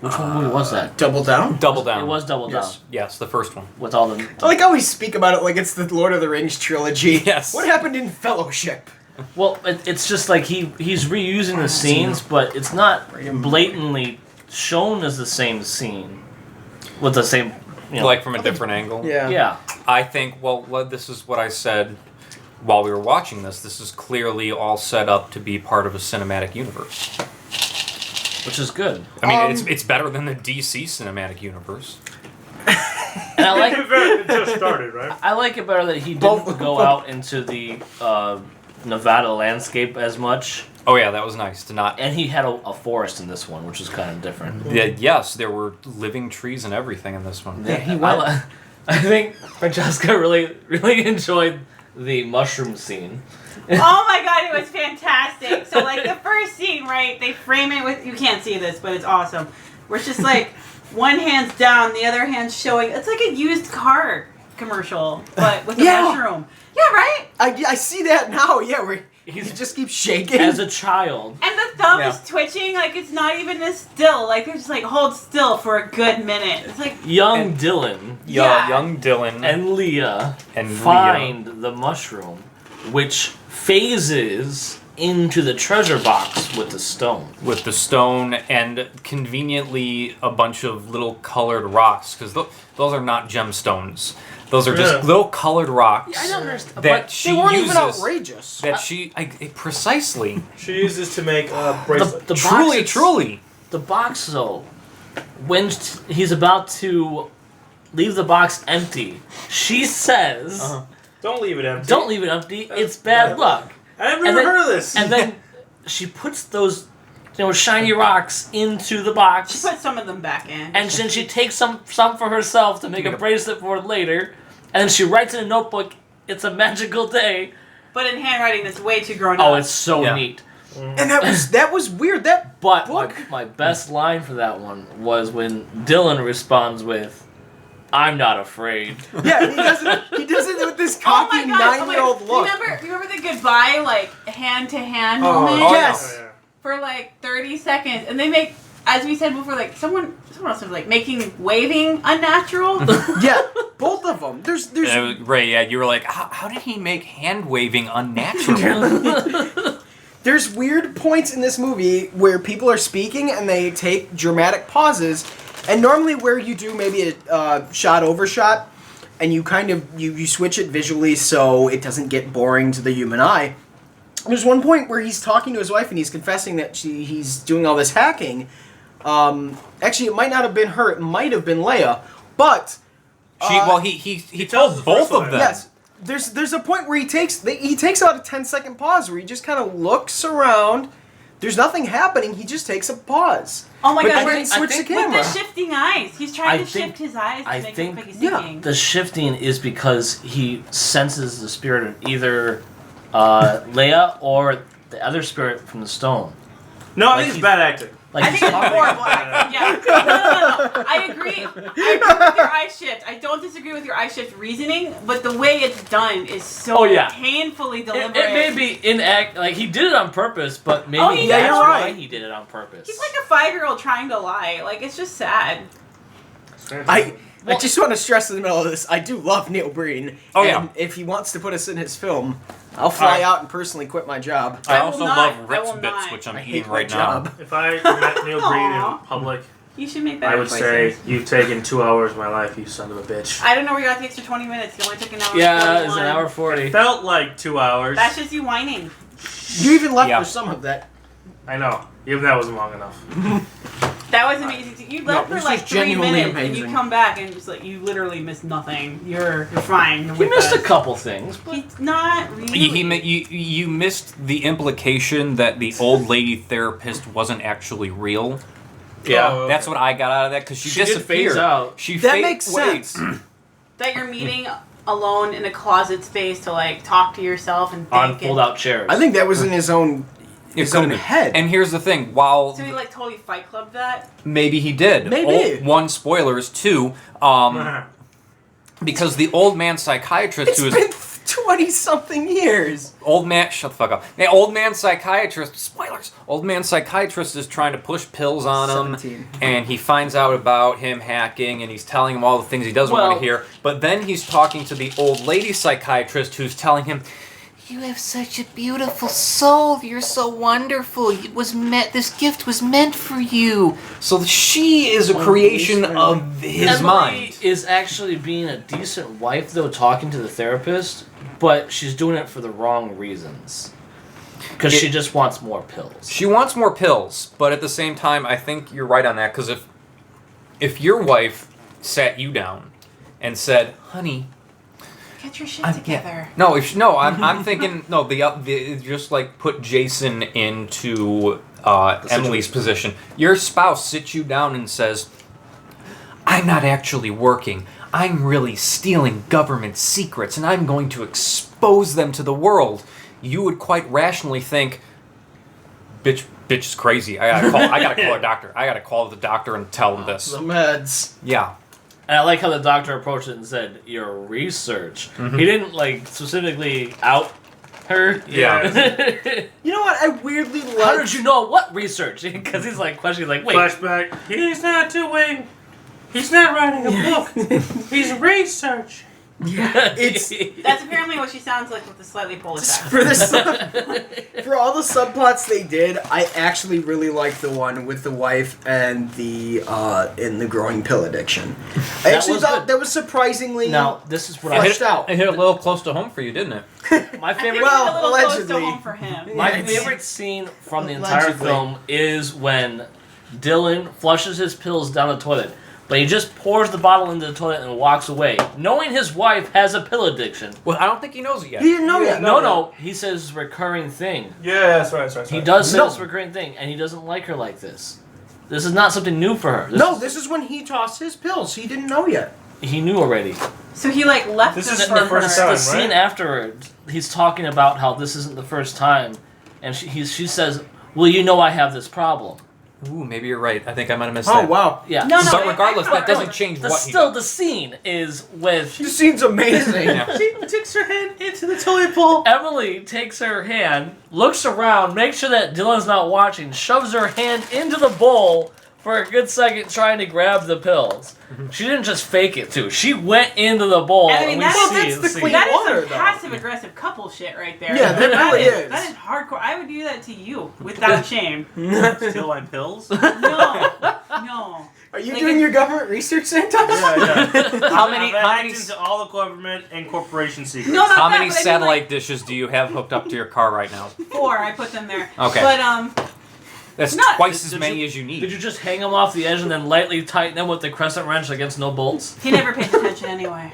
which one movie was that? Double Down. Double Down. It was Double Yes. Down Yes, the first one. with all the. I like how we speak about it like it's the Lord of the Rings trilogy. Yes. What happened in Fellowship? Well, it's just like he's reusing the scenes, but it's not blatantly shown as the same scene with the same. You know, Like from a different angle. yeah. I think, well, this is what I said while we were watching this. This is clearly all set up to be part of a cinematic universe. Which is good. I mean, it's better than the DC cinematic universe. And I like It just started, right? I like it better that he Both- didn't go out into the Nevada landscape as much, Oh yeah, that was nice to not. and he had a forest in this one, which is kind of different. Yeah, yes, there were living trees and everything in this one. Yeah, he went. I think Francesca really enjoyed the mushroom scene. Oh my god, it was fantastic. So like the first scene, right? They frame it with, you can't see this, but it's awesome. Where it's just like one hand's down, the other hand's showing. It's like a used car commercial, but with a Yeah. mushroom. Yeah, right. I see that now. Yeah, where he He's just keeps shaking. as a child. And the thumb Yeah. is twitching, like it's not even this still. Like they're just like hold still for a good minute. It's like Young And- Dylan Yeah. Young Dylan and Leah And find the mushroom, which phases into the treasure box with the stone. with the stone and conveniently a bunch of little colored rocks, because those are not gemstones. Those are just Yeah. little colored rocks I don't understand. that But she they weren't uses. even outrageous. That she precisely, She uses to make a bracelet. the box truly, is- truly. the box, though, when he's about to leave the box empty, she says, Don't leave it empty. "Don't leave it empty. It's bad luck." I've And never then- heard of this. And then she puts those, shiny rocks into the box, she put some of them back in. and then she takes some for herself to make a bracelet for later, and then she writes in a notebook, "It's a magical day." But in handwriting that's way too grown up. Oh, it's so Yeah. neat. And that was weird. That But book. my best line for that one was when Dylan responds with, "I'm not afraid." Yeah, he does it with this cocky 9-year-old look. Remember the goodbye, like, hand-to-hand Oh, moment? yes. Oh, yeah. For, like, 30 seconds. And they make, as we said before, like, someone else was, like, making waving unnatural. Yeah, both of them. There's Ray, yeah, you were like, how did he make hand waving unnatural? there's weird points in this movie where people are speaking and they take dramatic pauses, and normally where you do maybe a shot over shot, and you kind of you switch it visually so it doesn't get boring to the human eye. There's one point where he's talking to his wife and he's confessing that he's doing all this hacking. Actually, it might not have been her. It might have been Leia, but he tells told the both first of one. them. yes. There's a point where he takes about a 10-second pause where he just kind of looks around. There's nothing happening. He just takes a pause. Oh my But god, then with switch the with camera. the shifting eyes. He's trying to shift his eyes to make it look like he's thinking. The shifting is because he senses the spirit of either Leia or the other spirit from the stone. No, I Like think it's he's- bad acting. Like I think he's it's talking- horrible acting. Yeah. No. I agree with your eye shift. I don't disagree with your eye shift reasoning, but the way it's done is so Oh, yeah. painfully It, deliberate. it may be like he did it on purpose, but maybe Oh, he that's did. why Right. he did it on purpose. He's like a 5-year-old trying to lie. Like, it's just sad. I just want to stress in the middle of this, I do love Neil Breen. Oh, and yeah. if he wants to put us in his film, I'll fly out and personally quit my job. I I will also not. love I Ritz will Bits, not. which I'm I eating hate my right now. job. If I met Neil Breen Aw. in public, You should make better I would say, choices. "You've taken 2 hours of my life, you son of a bitch." I don't know where you got the extra 20 minutes. You only took an hour. Yeah, and it's an 41. hour 40. Felt like 2 hours. That's just you whining. You even left Yeah. for some of that. I know. Even that wasn't long enough. That was amazing. Too. You left No, for this like was 3 genuinely minutes, and amazing. you come back and just like you literally missed nothing. You're fine. He with missed a us. couple things, but He's not really. You missed the implication that the old lady therapist wasn't actually real. yeah. Oh, That's what I got out of that because she She did disappeared. phase out. She That fa- makes wait. sense. that you're meeting alone in a closet space to like talk to yourself and think. On and- fold-out chairs. I think that was in his own It his could've own been. head. And here's the thing: while So he like totally Fight Club that. maybe he did, Maybe. one, spoilers. Two, because the old man psychiatrist It's who is been 20-something years. old man, shut the fuck up. Hey, old man psychiatrist, spoilers. Old man psychiatrist is trying to push pills on him, 17. and he finds out about him hacking, and he's telling him all the things he doesn't want Well- to hear. But then he's talking to the old lady psychiatrist who's telling him, "You have such a beautiful soul. You're so wonderful. It was meant. This gift was meant for you." So she is a creation of his Emily mind. is actually being a decent wife, though, talking to the therapist, but she's doing it for the wrong reasons. Because she just wants more pills. She wants more pills, but at the same time, I think you're right on that. Because if your wife sat you down and said, "Honey, Get your shit together. I'm thinking the just like put Jason into Emily's position. Your spouse sits you down and says, "I'm not actually working. I'm really stealing government secrets, and I'm going to expose them to the world." You would quite rationally think, "Bitch is crazy. I gotta call a doctor. I gotta call the doctor and tell him this." The meds. Yeah. And I like how the doctor approached it and said, "Your research." He didn't, like, specifically out her. Yeah. You know what? I weirdly like. How did you know what research? Because he's, like, questioning, like, wait. Flashback. He's not writing a book. He's research. It's That's apparently what she sounds like with the slightly Polish accent. for this. For all the subplots they did, I actually really liked the one with the wife and the growing pill addiction. I That actually was thought good. that was surprisingly Now, this is what fleshed out. It hit a little close to home for you, didn't it? my I think favorite. Well, it's a little close allegedly. to home for him. My Yes. favorite scene from the entire Allegedly. film is when Dylan flushes his pills down the toilet, but he just pours the bottle into the toilet and walks away, knowing his wife has a pill addiction. Well, I don't think he knows it yet. He didn't know yet. No, he says it's a recurring thing. Yeah, that's right. He does say No. it's a recurring thing, and he doesn't like her like this. This is not something new for her. This is when he tossed his pills. He didn't know yet. He knew already. So he like left This her is for the her. first The time. scene right? afterwards, he's talking about how this isn't the first time, and she says, "Well, you know I have this problem." Ooh, maybe you're right. I think I might have missed Oh that. wow, Yeah. No, But regardless, that doesn't change what he the scene is with this scene's amazing. Yeah. She sticks her hand into the toilet bowl. Emily takes her hand, looks around, makes sure that Dylan's not watching, shoves her hand into the bowl for a good second trying to grab the pills. She didn't just fake it too. She went into the bowl. I mean, and we that's- see that's the the scene. clean That is water, some though. passive aggressive couple shit right there. Yeah, that really is. That is hardcore. I would do that to you without shame. Steal my pills? No. Are you Like doing it- your government research, Santos? Yeah. How many into all the government and corporation secrets? No, not how that, many but I mean, satellite like, dishes do you have hooked up to your car right now? 4, I put them there. Okay. But That's Not- twice Did as many you- as you need. Did you just hang them off the edge and then lightly tighten them with the crescent wrench against no bolts? he never pays attention anyway.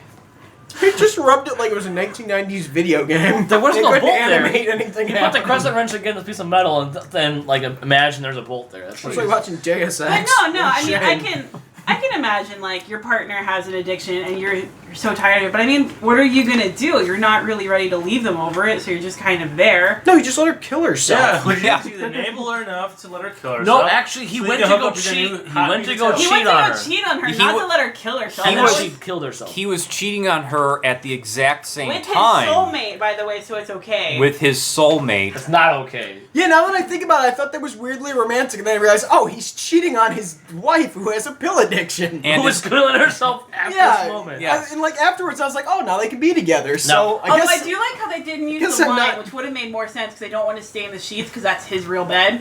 He just rubbed it like it was a 1990s video game. There was They no couldn't bolt there. animate anything. You put the happening. crescent wrench against a piece of metal and then like imagine there's a bolt there. That's It's what like watching Deus But Ex. no, I mean, Shame. I can imagine like your partner has an addiction and you're so tired of it. But I mean, what are you gonna do? You're not really ready to leave them over it, so you're just kind of there. No, you just let her kill herself. Yeah, would Yeah. you enable her enough to let her kill herself? No, actually, he So went you to can go hook up with your cheat. new He hot went to new go tail. He cheat went to on go her. cheat on her, He not wa- to let her kill herself. And He then was- she killed herself. He was cheating on her at the exact same with his time soulmate, by the way, so it's okay. with his soulmate. It's not okay. Yeah, now that I think about it, I thought that was weirdly romantic, and then I realized, oh, he's cheating on his wife who has a pill addiction. And Who was his- killing herself at this moment? Yeah. And like afterwards, I was like, oh, now they can be together. So I Although guess I do like how they didn't use guess the I'm wine, not- which would have made more sense because they don't want to stay in the sheets because that's his real bed.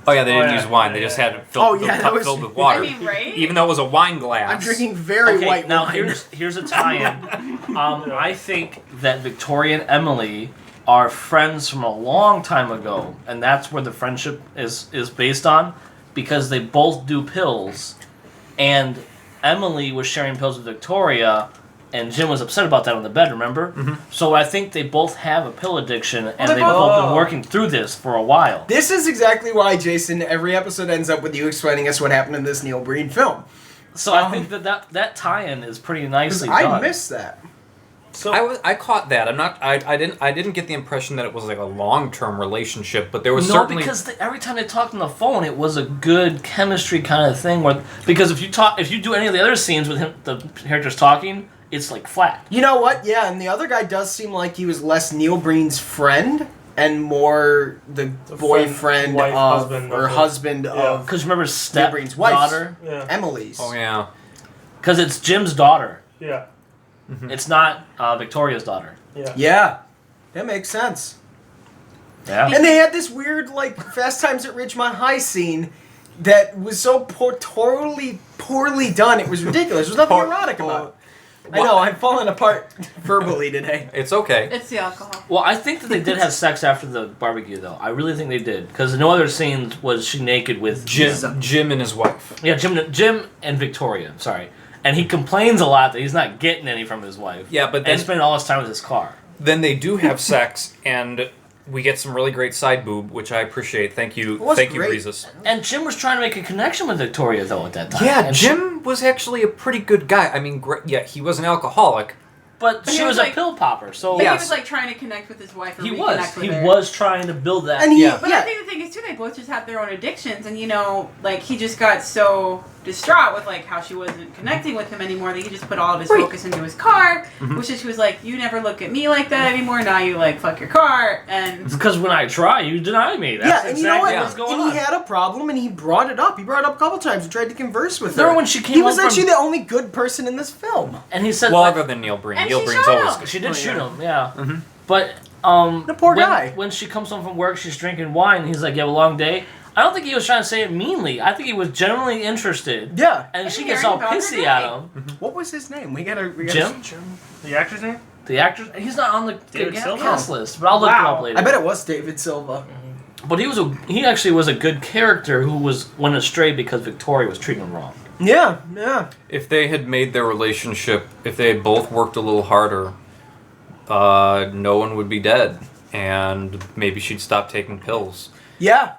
Oh yeah, they didn't Oh, yeah. use wine. They Yeah, just yeah, had yeah. it filled, Oh, yeah, the that cup was- filled with water. I mean, right? Even though it was a wine glass. I'm drinking very Okay, white now wine. here's a tie-in. I think that Victoria and Emily are friends from a long time ago, and that's where the friendship is based on, because they both do pills, and Emily was sharing pills with Victoria, and Jim was upset about that on the bed. Remember? Mm-hmm. So I think they both have a pill addiction, and they they've both- both been working through this for a while. This is exactly why, Jason, every episode ends up with you explaining us what happened in this Neil Breen film. So I think that tie-in is pretty 'Cause nicely I done. missed that. So I caught that. I didn't get the impression that it was like a long-term relationship, but there was No, certainly because every time they talked on the phone, it was a good chemistry kind of thing. Because if you do any of the other scenes with him, the characters talking, it's like flat. You know what? Yeah, and the other guy does seem like he was less Neil Breen's friend and more the boyfriend wife, of husband or of the- husband Yeah. of Because remember Neil Breen's wife's stepdaughter? yeah, Emily's. oh yeah. Because it's Jim's daughter. yeah, It's not Victoria's daughter. yeah. Yeah, that makes sense. Yeah. And they had this weird, like, Fast Times at Ridgemont High scene that was so totally poorly done. It was ridiculous. There's nothing erotic about it. I know, I'm falling apart verbally today. It's okay. It's the alcohol. Well, I think that they did have sex after the barbecue, though. I really think they did. Because no other scenes was she naked with Jim and his wife. Yeah, Jim and Victoria. Sorry. And he complains a lot that he's not getting any from his wife. Yeah, but And then spending all his time with his car. then they do have sex, and we get some really great side boob, which I appreciate. Thank you, was thank you, great. Breezes. And Jim was trying to make a connection with Victoria, though, at that time. Yeah, And Jim was actually a pretty good guy. I mean, yeah, he was an alcoholic. But But she he was was a like- pill popper, so But Yes. he was like trying to connect with his wife or he reconnect with he her. was trying to build that. And he, Yeah. But I think the thing is too, they both just have their own addictions, and you know, like he just got so distraught with like how she wasn't connecting with him anymore that he just put all of his Right. focus into his car, Mm-hmm. which is she was like, "You never look at me like that anymore. Now you like fuck your car," and Because when I try, you deny me. That's yeah, and you know exactly what? what's going And on. he had a problem, and he brought it up. He brought it up a couple times. He tried to converse with her. Remember when she came He was home actually from- the only good person in this film. And he said, Well, like, other than Neil Breen. And Neil she Breen's shot always him. good. she did Oh, shoot yeah. him, yeah. Mm-hmm. But The poor when, guy. when she comes home from work, she's drinking wine. He's like, "You have a long day." I don't think he was trying to say it meanly. I think he was genuinely interested. Yeah. And she And gets hearing all about her pissy day. at him. What was his name? We gotta Jim? The actor's name? The actor, he's not on the David Silva? cast list, but I'll look him Wow. up later. I bet it was David Silva. But he actually was a good character who went astray because Victoria was treating him wrong. Yeah, yeah. If they had made their relationship, if they had both worked a little harder, no one would be dead, and maybe she'd stop taking pills. Yeah.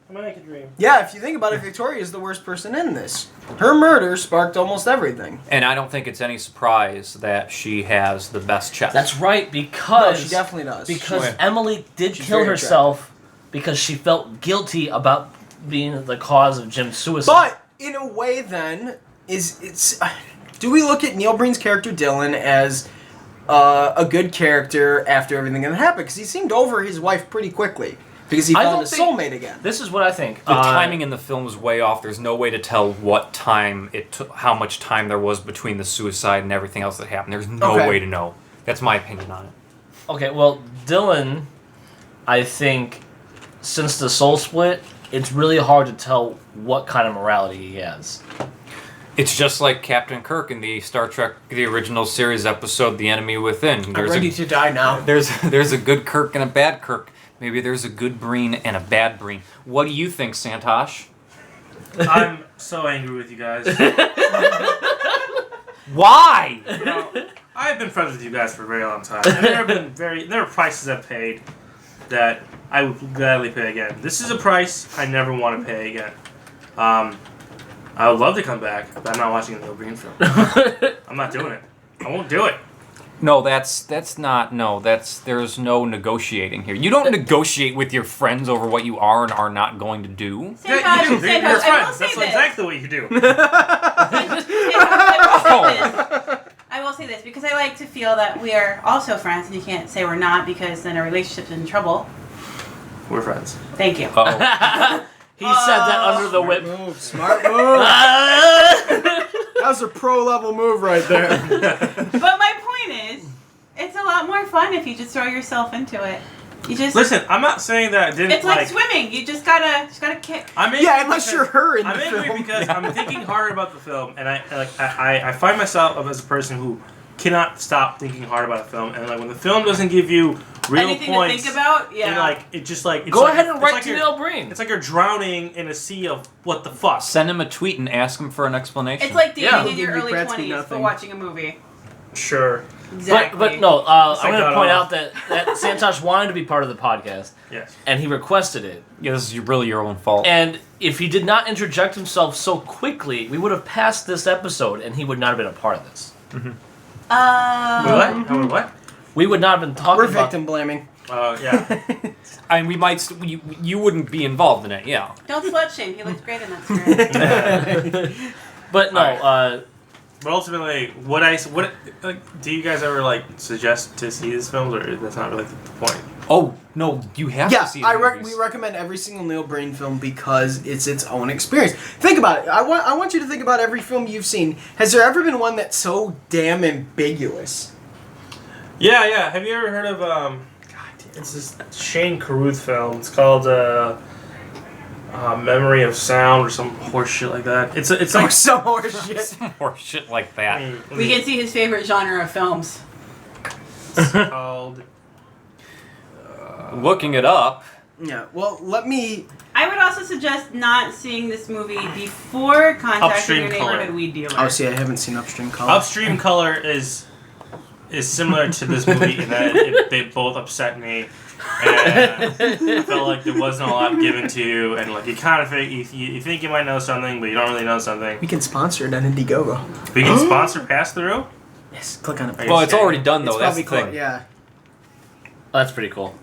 American Dream. Yeah, if you think about it, Victoria is the worst person in this. Her murder sparked almost everything. And I don't think it's any surprise that she has the best chest. That's right, No, because she definitely does. because Okay. Emily did She's kill very herself because she felt guilty about being the cause of Jim's suicide. But in a way, then do we look at Neil Breen's character Dylan as a good character after everything that happened? Because he seemed over his wife pretty quickly because he found his soulmate again. This is what I think. The timing in the film was way off. There's no way to tell what time it took, how much time there was between the suicide and everything else that happened. There's no way to know. That's my opinion on it. Okay, well, Dylan, I think, since the soul split, it's really hard to tell what kind of morality he has. It's just like Captain Kirk in the Star Trek, the original series episode, The Enemy Within. I'm ready to die now. There's a good Kirk and a bad Kirk. Maybe there's a good Breen and a bad Breen. What do you think, Santosh? I'm so angry with you guys. Why? You know, I've been friends with you guys for a very long time. And there are prices I've paid that I would gladly pay again. This is a price I never want to pay again. I would love to come back, but I'm not watching a Neil Breen film. I'm not doing it. I won't do it. No, there's no negotiating here. You don't negotiate with your friends over what you are and are not going to do. Yeah, you do. They're your I will friends. say That's this. exactly what you do. I will say this because I like to feel that we are also friends, and you can't say we're not because then a relationship's in trouble. We're friends. Thank you. He said that under the whip. Smart move. That was a pro level move right there. But my point is, it's a lot more fun if you just throw yourself into it. You just Listen, I'm not saying that I didn't. It's like swimming. You just gotta kick. Unless you're her in the film. I'm angry because I'm thinking hard about the film, and I find myself as a person who cannot stop thinking hard about a film, and like when the film doesn't give you real Anything points, to think about, yeah. Go ahead and write to Neil Breen. It's like you're drowning in a sea of what the fuck. Send him a tweet and ask him for an explanation. It's like dating in your Give early Pratsky 20s nothing. for watching a movie. Sure. Exactly. But no, I'm like going to that point off. out that Santosh wanted to be part of the podcast, Yes. and he requested it. Yeah, this is really your own fault. And if he did not interject himself so quickly, we would have passed this episode, and he would not have been a part of this. What? We would not have been talking We're about... victim blaming. Yeah. I mean, we might. You wouldn't be involved in it, yeah. Don't slut shame. He looks great in that skirt. But no, But ultimately, do you guys ever like suggest to see these films, or that's not really the point? Oh no, you have to see. We recommend every single Neil Breen film because it's its own experience. Think about it. I want you to think about every film you've seen. Has there ever been one that's so damn ambiguous? Yeah. Have you ever heard of it's this Shane Carruth film. It's called Memory of Sound or some horse shit like that. It's like some horse shit. or shit like that. We can see his favorite genre of films. It's called. Looking it up. Yeah. Well, let me. I would also suggest not seeing this movie before contacting Upstream your Color. neighborhood weed dealer. Oh, see, I haven't seen Upstream Color. Upstream Color is similar to this movie in that they both upset me. And I felt like there wasn't a lot given to you, and like you kind of you think you might know something, but you don't really know something. We can sponsor it on Indiegogo. We can sponsor Pass Through. Yes, click on it. Are Well, you it's kidding? already done though. It's That's probably the cool. thing. Yeah. that's pretty cool.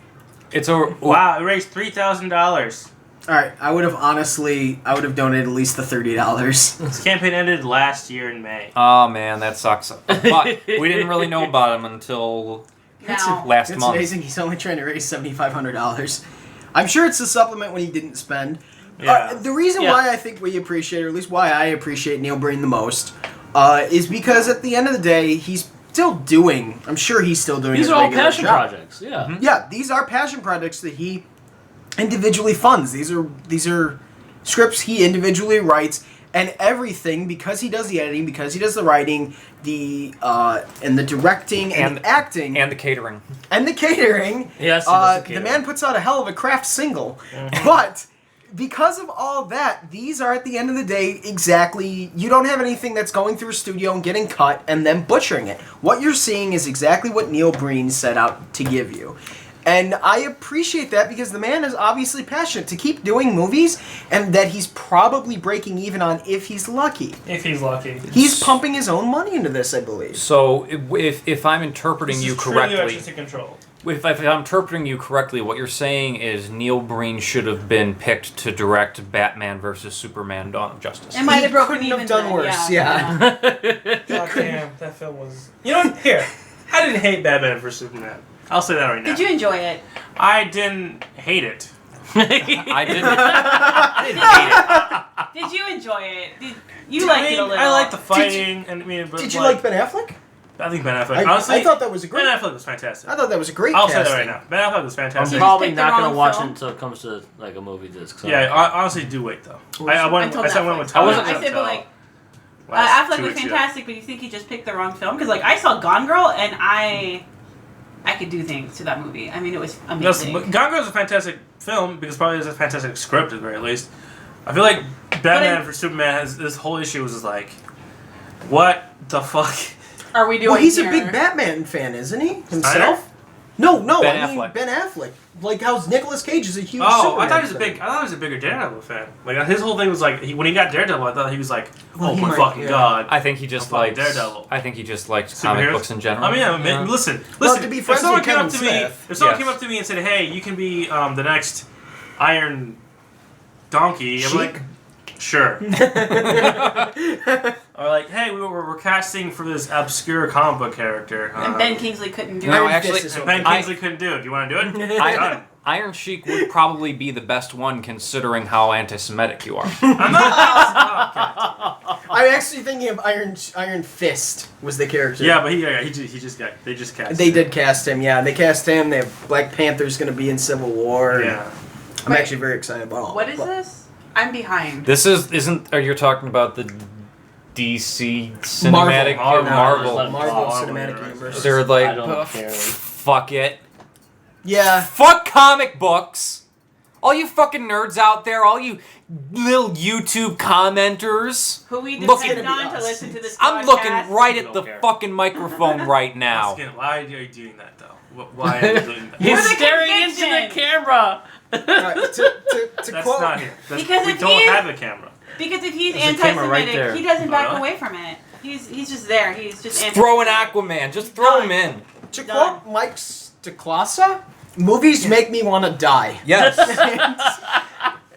It's a Wow, it raised $3,000. All right. I would have donated at least the $30. This campaign ended last year in May. Oh man, that sucks. But we didn't really know about him until Now, last That's month. amazing. He's only trying to raise $7,500. I'm sure it's a supplement when he didn't spend. Yeah. The reason Yeah. why I think we appreciate, or at least why I appreciate Neil Breen the most, is because at the end of the day, he's still doing. I'm sure he's still doing. These his are all regular passion job. projects, yeah. Yeah, these are passion projects that he individually funds. These are scripts he individually writes, and everything because he does the editing, because he does the writing, and the directing and the acting And the catering. and the catering. Yes, he does the The catering. man puts out a hell of a craft single, but because of all that, these are at the end of the day exactly. You don't have anything that's going through a studio and getting cut and then butchering it. What you're seeing is exactly what Neil Breen set out to give you. And I appreciate that because the man is obviously passionate to keep doing movies and that he's probably breaking even on if he's lucky. If he's lucky. He's pumping his own money into this, I believe. So if I'm interpreting This you is truly correctly, artistic control. if I'm interpreting you correctly, what you're saying is Neil Breen should have been picked to direct Batman versus Superman: Dawn of Justice. It might have broken couldn't even have done then, worse, yeah. God damn, that film was. You know what? Here, I didn't hate Batman vs Superman. I'll say that right now. Did you enjoy it? I didn't hate it. I didn't. Did you enjoy it? You liked it a little. I liked the fighting, and I mean, but Did you like Ben Affleck? I think Ben Affleck. Honestly, I thought that was a great. Ben Affleck was fantastic. I thought that was a great. I'll casting. say that right now. Ben Affleck was I'm fantastic. probably picked the not going wrong to watch film? it until it comes to like a movie disc. So. Yeah, honestly, do wait though. I went. Until I said I went Netflix. with Tyler. I said, but like, Affleck was fantastic, but you think he just picked the wrong film? Because like I saw Gone Girl, and I could do things to that movie. I mean, it was amazing. Gone Girl is a fantastic film because probably it's a fantastic script at the very least. I feel like Batman vs Superman has this whole issue was just like, what the fuck? Are we doing? Well, he's here? a big Batman fan, isn't he? Snyder? Himself? No, Ben I mean Affleck. Ben Affleck. Like how Nicolas Cage is a huge. Oh, Superman I thought he was a fan. big. I thought he was a bigger Daredevil fan. Like his whole thing was like when he got Daredevil, I thought he was like, Well, oh he my might- fucking yeah. god. I think he just I'm fucking likes Daredevil. I think he just likes comic Superheroes? books in general. I mean, listen. Well, to be if friends someone with came Kevin up to Smith. me, if someone Yes. came up to me and said, "Hey, you can be the next Iron Donkey," I'm Sheik? like, sure. Or like, hey, we're casting for this obscure comic book character. And Ben Kingsley couldn't do No, it. actually, Fist is And Ben okay. Kingsley couldn't do it. Do you want to do it? Iron, Iron Sheik would probably be the best one considering how anti-Semitic you are. I'm not. I'm actually thinking of Iron Fist was the character. Yeah, but he just got. They just cast. They him. did cast him. Yeah, they cast him. They have Black Panther's going to be in Civil War. Yeah. I'm actually very excited about all. What is but- this? I'm behind. This isn't. Are you talking about the DC cinematic Marvel. Marvel? Marvel Cinematic Universe. They're I like, don't care. fuck it. Yeah. Fuck comic books. All you fucking nerds out there, all you little YouTube commenters. Who we Look depend at on to us. listen to this I'm podcast. looking right You at don't the care. fucking microphone right now. Once again, why are you doing that though? Why are you doing that? He's For the staring into conviction. the camera. All right, to That's quote. not here. Because we if don't he- have a camera. Because if he's There's a camera right anti-Semitic, there. he doesn't back really? away from it. He's just there. He's just Just throw an anti-Semitic. Aquaman. Just throw him in. To Done. quote Mike Stacklasa, movies make me want to die. Yes.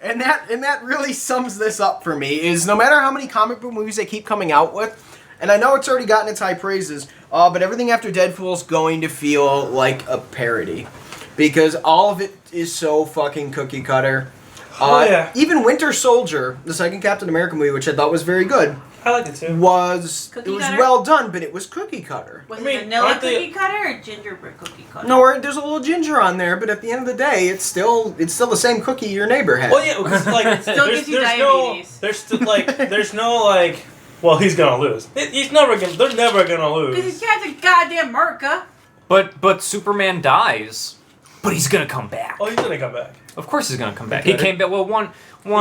And that really sums this up for me, is no matter how many comic book movies they keep coming out with, and I know it's already gotten its high praises, but everything after Deadpool's going to feel like a parody. Because all of it is so fucking cookie cutter. Yeah. Even Winter Soldier, the second Captain America movie, which I thought was very good, I like it too. was Cookie it was cutter? well done, but it was cookie cutter. Was I mean, it vanilla aren't they- cookie cutter or gingerbread cookie cutter? No, there's a little ginger on there, but at the end of the day, it's still the same cookie your neighbor had. Well, yeah, because like Still gives you diabetes. There's no like. Well, he's gonna lose. They're never gonna Because lose. he's got a goddamn Merca. But Superman dies. But he's gonna come back. Oh, he's gonna come back. Of course he's gonna come back. Okay. He came back. Well, one.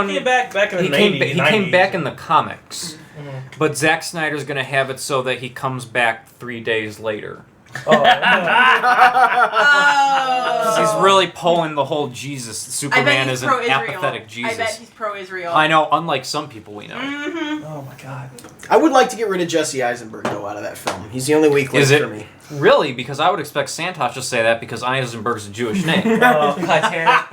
He came back in the He 90s. came back in the comics. Mhm. But Zack Snyder's gonna have it so that he comes back 3 days later. Oh, Oh. He's really pulling the whole Jesus. I bet Superman he's is an pro-Israel. apathetic Jesus. I bet he's pro-Israel. I know, unlike some people we know. Mm-hmm. oh my god. I would like to get rid of Jesse Eisenberg though out of that film. He's the only weak link Is it for me. really? Because I would expect Santosh to say that because Eisenberg's a Jewish name. Oh, god damn.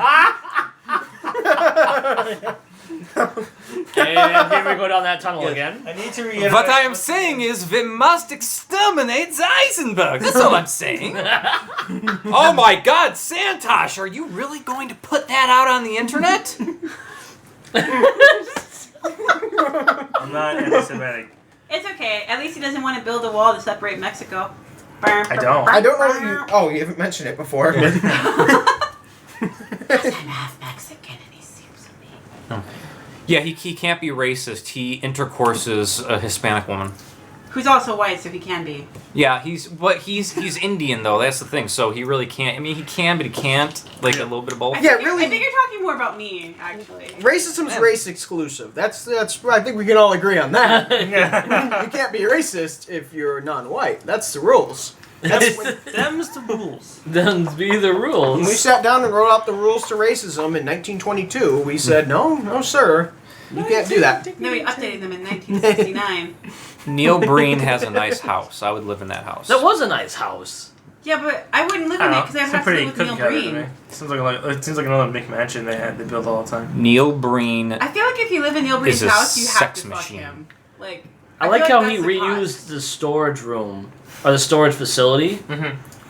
And here we go down that tunnel again. I need to reiterate. What I am saying is we must exterminate Eisenberg. That's all I'm saying. Oh my God, Santosh, are you really going to put that out on the internet? I'm not anti-Semitic. It's okay. At least he doesn't want to build a wall to separate Mexico. I don't. I don't know that you. Oh, you haven't mentioned it before. I'm half Mexican and he seems to be. Yeah, he can't be racist. He intercourses a Hispanic woman. Who's also white, so he can be. Yeah, he's Indian though. That's the thing. So he really can't. I mean, he can, but he can't. Like a little bit of both. Yeah, really- I think you're talking more about me, actually. Racism's race exclusive. That's. I think we can all agree on that. You can't be racist if you're non-white. That's the rules. That's Them's the rules. Then be the when we rules. sat down and wrote out the rules to racism in 1922. We said, no, sir, you can't do that. Then we updated them in 1969. Neil Breen has a nice house. I would live in that house. That was a nice house. Yeah, but I wouldn't live I in don't it know. because I'd Seems have to pretty live with Neil cookie cutter to Breen. me. It seems like another McMansion they build all the time. Neil Breen. I feel like if you live in Neil Breen's Is a house, you have sex to fuck machine. him. Like, I like feel how he that's the reused cost. the storage room or the storage facility.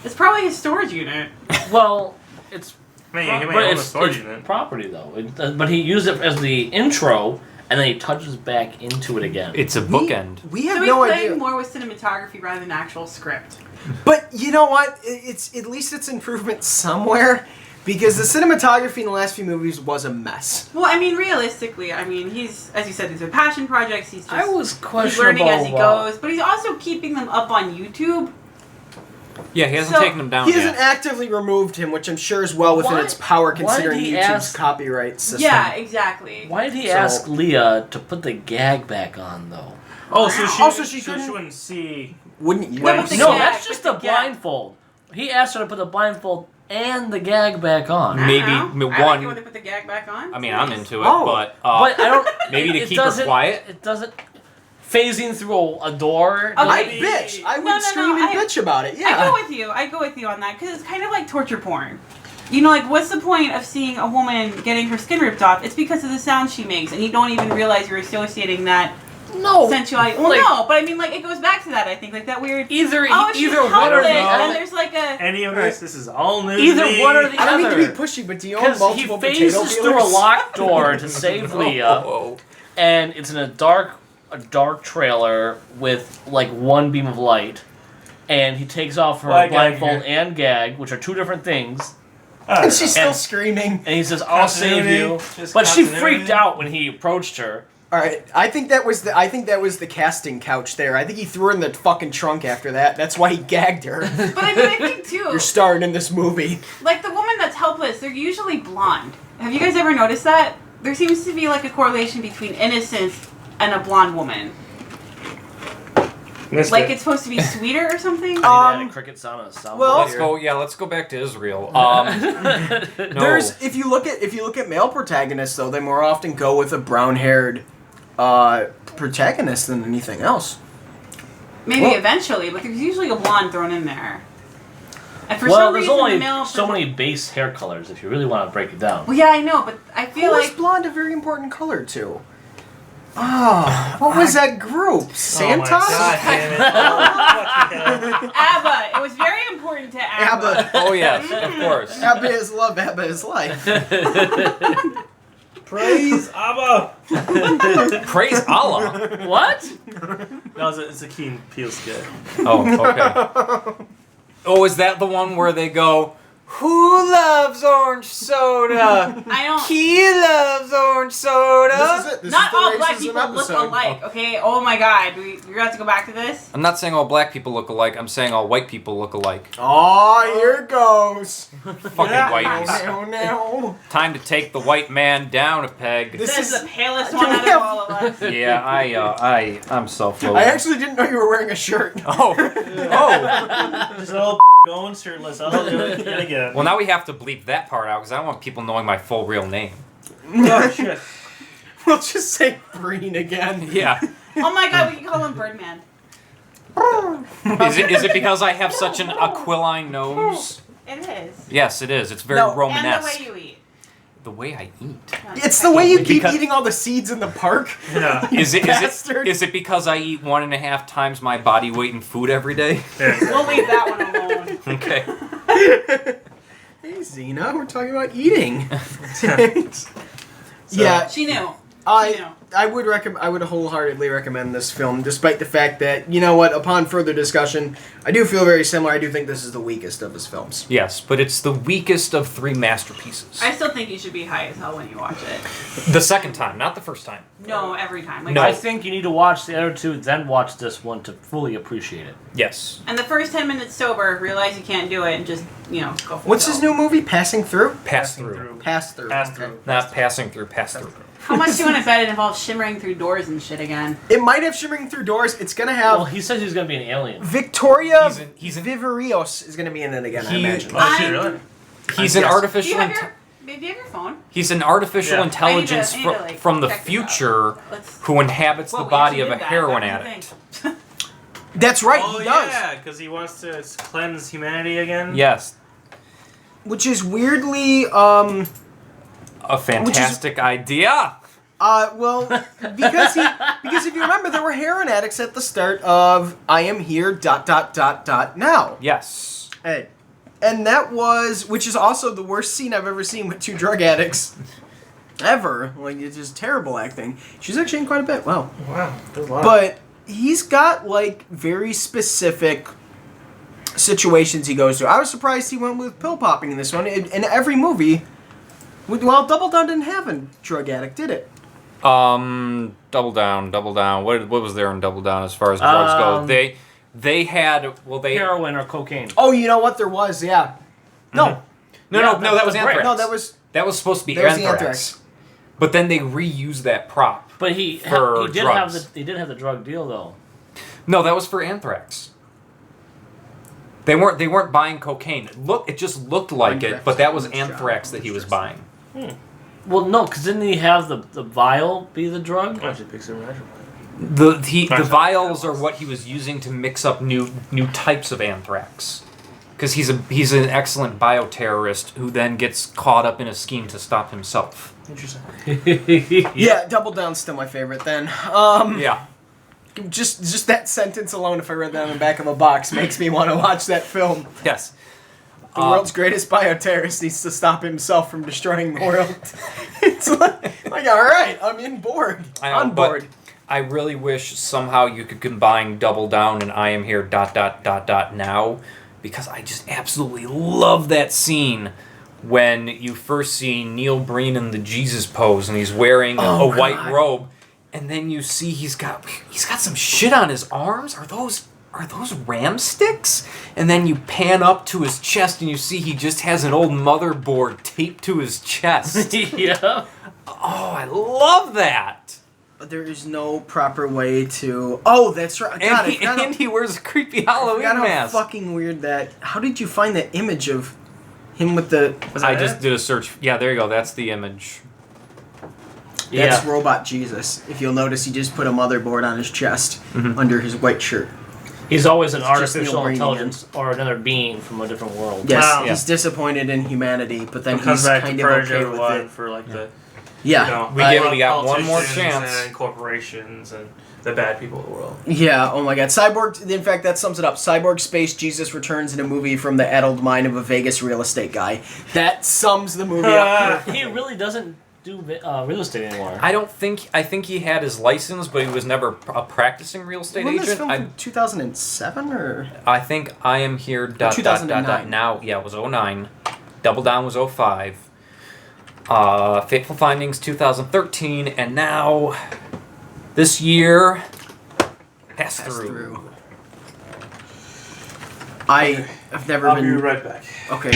It's probably his storage unit. Well, it's Man, he but may own a it's storage unit. property though. But he used it as the intro, and then he touches back into it again. It's a bookend. We have So he's no playing idea. more with cinematography rather than actual script. But you know what? It's at least it's improvement somewhere, because the cinematography in the last few movies was a mess. Well, I mean, realistically, he's, as you said, these are passion projects. He's just I was he's questionable. learning as he goes, but he's also keeping them up on YouTube. Yeah, he hasn't So, taken him down He yet. hasn't actively removed him, which I'm sure is well within Why- its power why considering did he YouTube's ask- copyright system. Yeah, exactly. Why did he So- ask Leah to put the gag back on though? Oh, so she, Also, she so couldn't- she wouldn't see. Wouldn't you? No, but the No, gag, that's just but a the gag. blindfold. He asked her to put the blindfold and the gag back on. I Maybe don't know. I one- like it when they put the gag back on. I mean, I'm into it, Oh. but, But I don't. maybe to it keep her doesn't- quiet? It doesn't. Phasing through a door. Okay. I Maybe- bitch. I would No, no, scream no, and bitch about it. I Yeah. go with you. I go with you on that because it's kind of like torture porn. You know, like, what's the point of seeing a woman getting her skin ripped off? It's because of the sound she makes, and you don't even realize you're associating that No. sensuality. Well, like- no, but I mean, like, it goes back to that. I think, like that weird. Either Oh, she's either one helpless, or the and other. there's like a. Any of this? This is all new. Either to me. one or the I don't mean to be other. pushy, but do you own Because he multiple potato phases through a peelers? locked door to save Leah, Oh. and it's in a dark trailer with like one beam of light, and he takes off her Well, I got blindfold here. and gag, which are two different things, I don't And she's know. still And- screaming. and he says, "I'll save you," Continuity, just but she continuity. freaked out when he approached her. All right, I think that was the casting couch there. I think he threw her in the fucking trunk after that. That's why he gagged her. But I mean, I think too, You're starring in this movie. like the woman that's helpless, they're usually blonde. Have you guys ever noticed that? There seems to be like a correlation between innocence and a blonde woman. Missed Like it. it's supposed to be sweeter or something. I need to add a cricket sound on a soundboard well- Let's here. go. Yeah, let's go back to Israel. No. There's if you look at male protagonists though, they more often go with a brown-haired protagonist than anything else. Maybe Well- eventually, but there's usually a blonde thrown in there. And for Well, some there's reason, only the male so many base hair colors if you really want to break it down. Well, yeah, I know, but I feel Who was like blonde a very important color too? Oh, what was that group? Oh my Santos? God, damn it. Oh, fucking hell. ABBA. It was very important to ABBA. ABBA. Oh yes, of course. ABBA is love, ABBA is life. Praise Abba. Praise Allah. What? No, it's a Key and Peele skit. Oh, okay. Oh, is that the one where they go, "Who loves orange soda? I don't. He loves orange soda." This is it. This Not is the all black racism people look episode. alike, okay? Oh my god. We're going to have to go back to this? I'm not saying all black people look alike. I'm saying all white people look alike. Oh, here it goes. Fucking Yeah. whiteys. No. Time to take the white man down a peg. This This is is- the palest Can one we out have- of all of us. Yeah, I'm self-loathing. I actually didn't know you were wearing a shirt. Oh, Just a little going shirtless. I'll do it yet again. well, now we have to bleep that part out because I don't want people knowing my full real name. Oh, shit. We'll just say Breen again. Yeah. Oh my god, we can call him Birdman. Is it because I have such an aquiline nose? It is. Yes, it is. It's very No. And the Romanesque. way you eat. The way I eat. It's the way you keep Because- eating all the seeds in the park. Yeah. Is it Bastard. is it because I eat 1.5 times my body weight in food every day? Yeah. We'll leave that one alone. Okay. Hey, Xena, we're talking about eating. Yeah, She knew. I would wholeheartedly recommend this film, despite the fact that, you know what, upon further discussion, I do feel very similar. I do think this is the weakest of his films. Yes, but it's the weakest of 3 masterpieces. I still think you should be high as hell when you watch it. The second time, not the first time. No, every time. Like, No. I think you need to watch the other two, then watch this one to fully appreciate it. Yes. And the first 10 minutes sober, realize you can't do it, and just, go for What's the his gold. new movie? Passing Through? Pass through. Pass Through. Pass Okay. through. Not passing through, pass through. How much do you want to bet it involves shimmering through doors and shit again? It might have Shimmering Through Doors. It's gonna have Well, he says he's gonna be an alien. Victoria He's in- Vivarios is gonna be in it again, I He- imagine. Oh, shit, really? He's an Yes. Do artificial you have inte- your phone? He's an artificial Yeah. intelligence I need to, like, from the check this out. future Let's. who inhabits Well, the we body actually of a did that. heroin What do you addict. think? That's right, Oh he does. yeah, because he wants to cleanse humanity again. Yes. Which is weirdly, A fantastic idea. well, because if you remember, there were heroin addicts at the start of I Am Here, ... now. Yes. And that was, which is also the worst scene I've ever seen with two drug addicts. Ever. Like, it's just terrible acting. She's actually in quite a bit. Wow. Wow, there's a lot. But he's got, like, very specific situations he goes through. I was surprised he went with pill popping in this one. In every movie, well, Double Down didn't have a drug addict, did it? Double Down. What was there in Double Down as far as drugs go? They had heroin or cocaine. Oh, you know what? There was, yeah. No. No, that was anthrax. No, that was supposed to be that was the anthrax. anthrax. But then they reused that prop. But he did drugs. have the drug deal though. No, that was for anthrax. They weren't buying cocaine. It just looked like Anthrax it, but that was was anthrax that he was buying. Well, no, because didn't he have the vial be the drug? Why don't you pick some natural? The vials are what he was using to mix up new types of anthrax. Because he's an excellent bioterrorist who then gets caught up in a scheme to stop himself. Interesting. Yeah, Double Down's still my favorite then. Yeah. Just that sentence alone, if I read that on the back of a box, makes me want to watch that film. Yes. The world's greatest bioterrorist needs to stop himself from destroying the world. It's like all right, I'm board. On board. I really wish somehow you could combine Double Down and I Am Here ... now, because I just absolutely love that scene when you first see Neil Breen in the Jesus pose and he's wearing a white robe, and then you see he's got some shit on his arms. Are those ram sticks? And then you pan up to his chest and you see he just has an old motherboard taped to his chest. Yeah. Oh, I love that. There is no proper way to. Oh, that's right. God, And he wears a creepy I Halloween forgot how mask. fucking weird that. How did you find that image of him with the? I just did a search. Yeah, there you go. That's the image. That's Robot Jesus. If you'll notice, he just put a motherboard on his chest under his white shirt. He's always an It's just artificial Neil Breen intelligence or another being from a different world. Yes, Wow. he's disappointed in humanity, but then Comes he's back to kind of purge okay with everyone it. for like the Yeah, We got one more politicians chance. and corporations and the bad people of the world. Yeah, oh my god. Cyborg, in fact, that sums it up. Cyborg Space Jesus returns in a movie from the addled mind of a Vegas real estate guy. That sums the movie up. He really doesn't do real estate anymore. I think he had his license, but he was never a practicing real estate Wasn't this agent. film from 2007 or? I think I Am Here ... 2009. now. Yeah, it was 09. Double Down was 05. Fateful Findings 2013, and now this year Pass Through. I have never I'll been. be right back. Okay.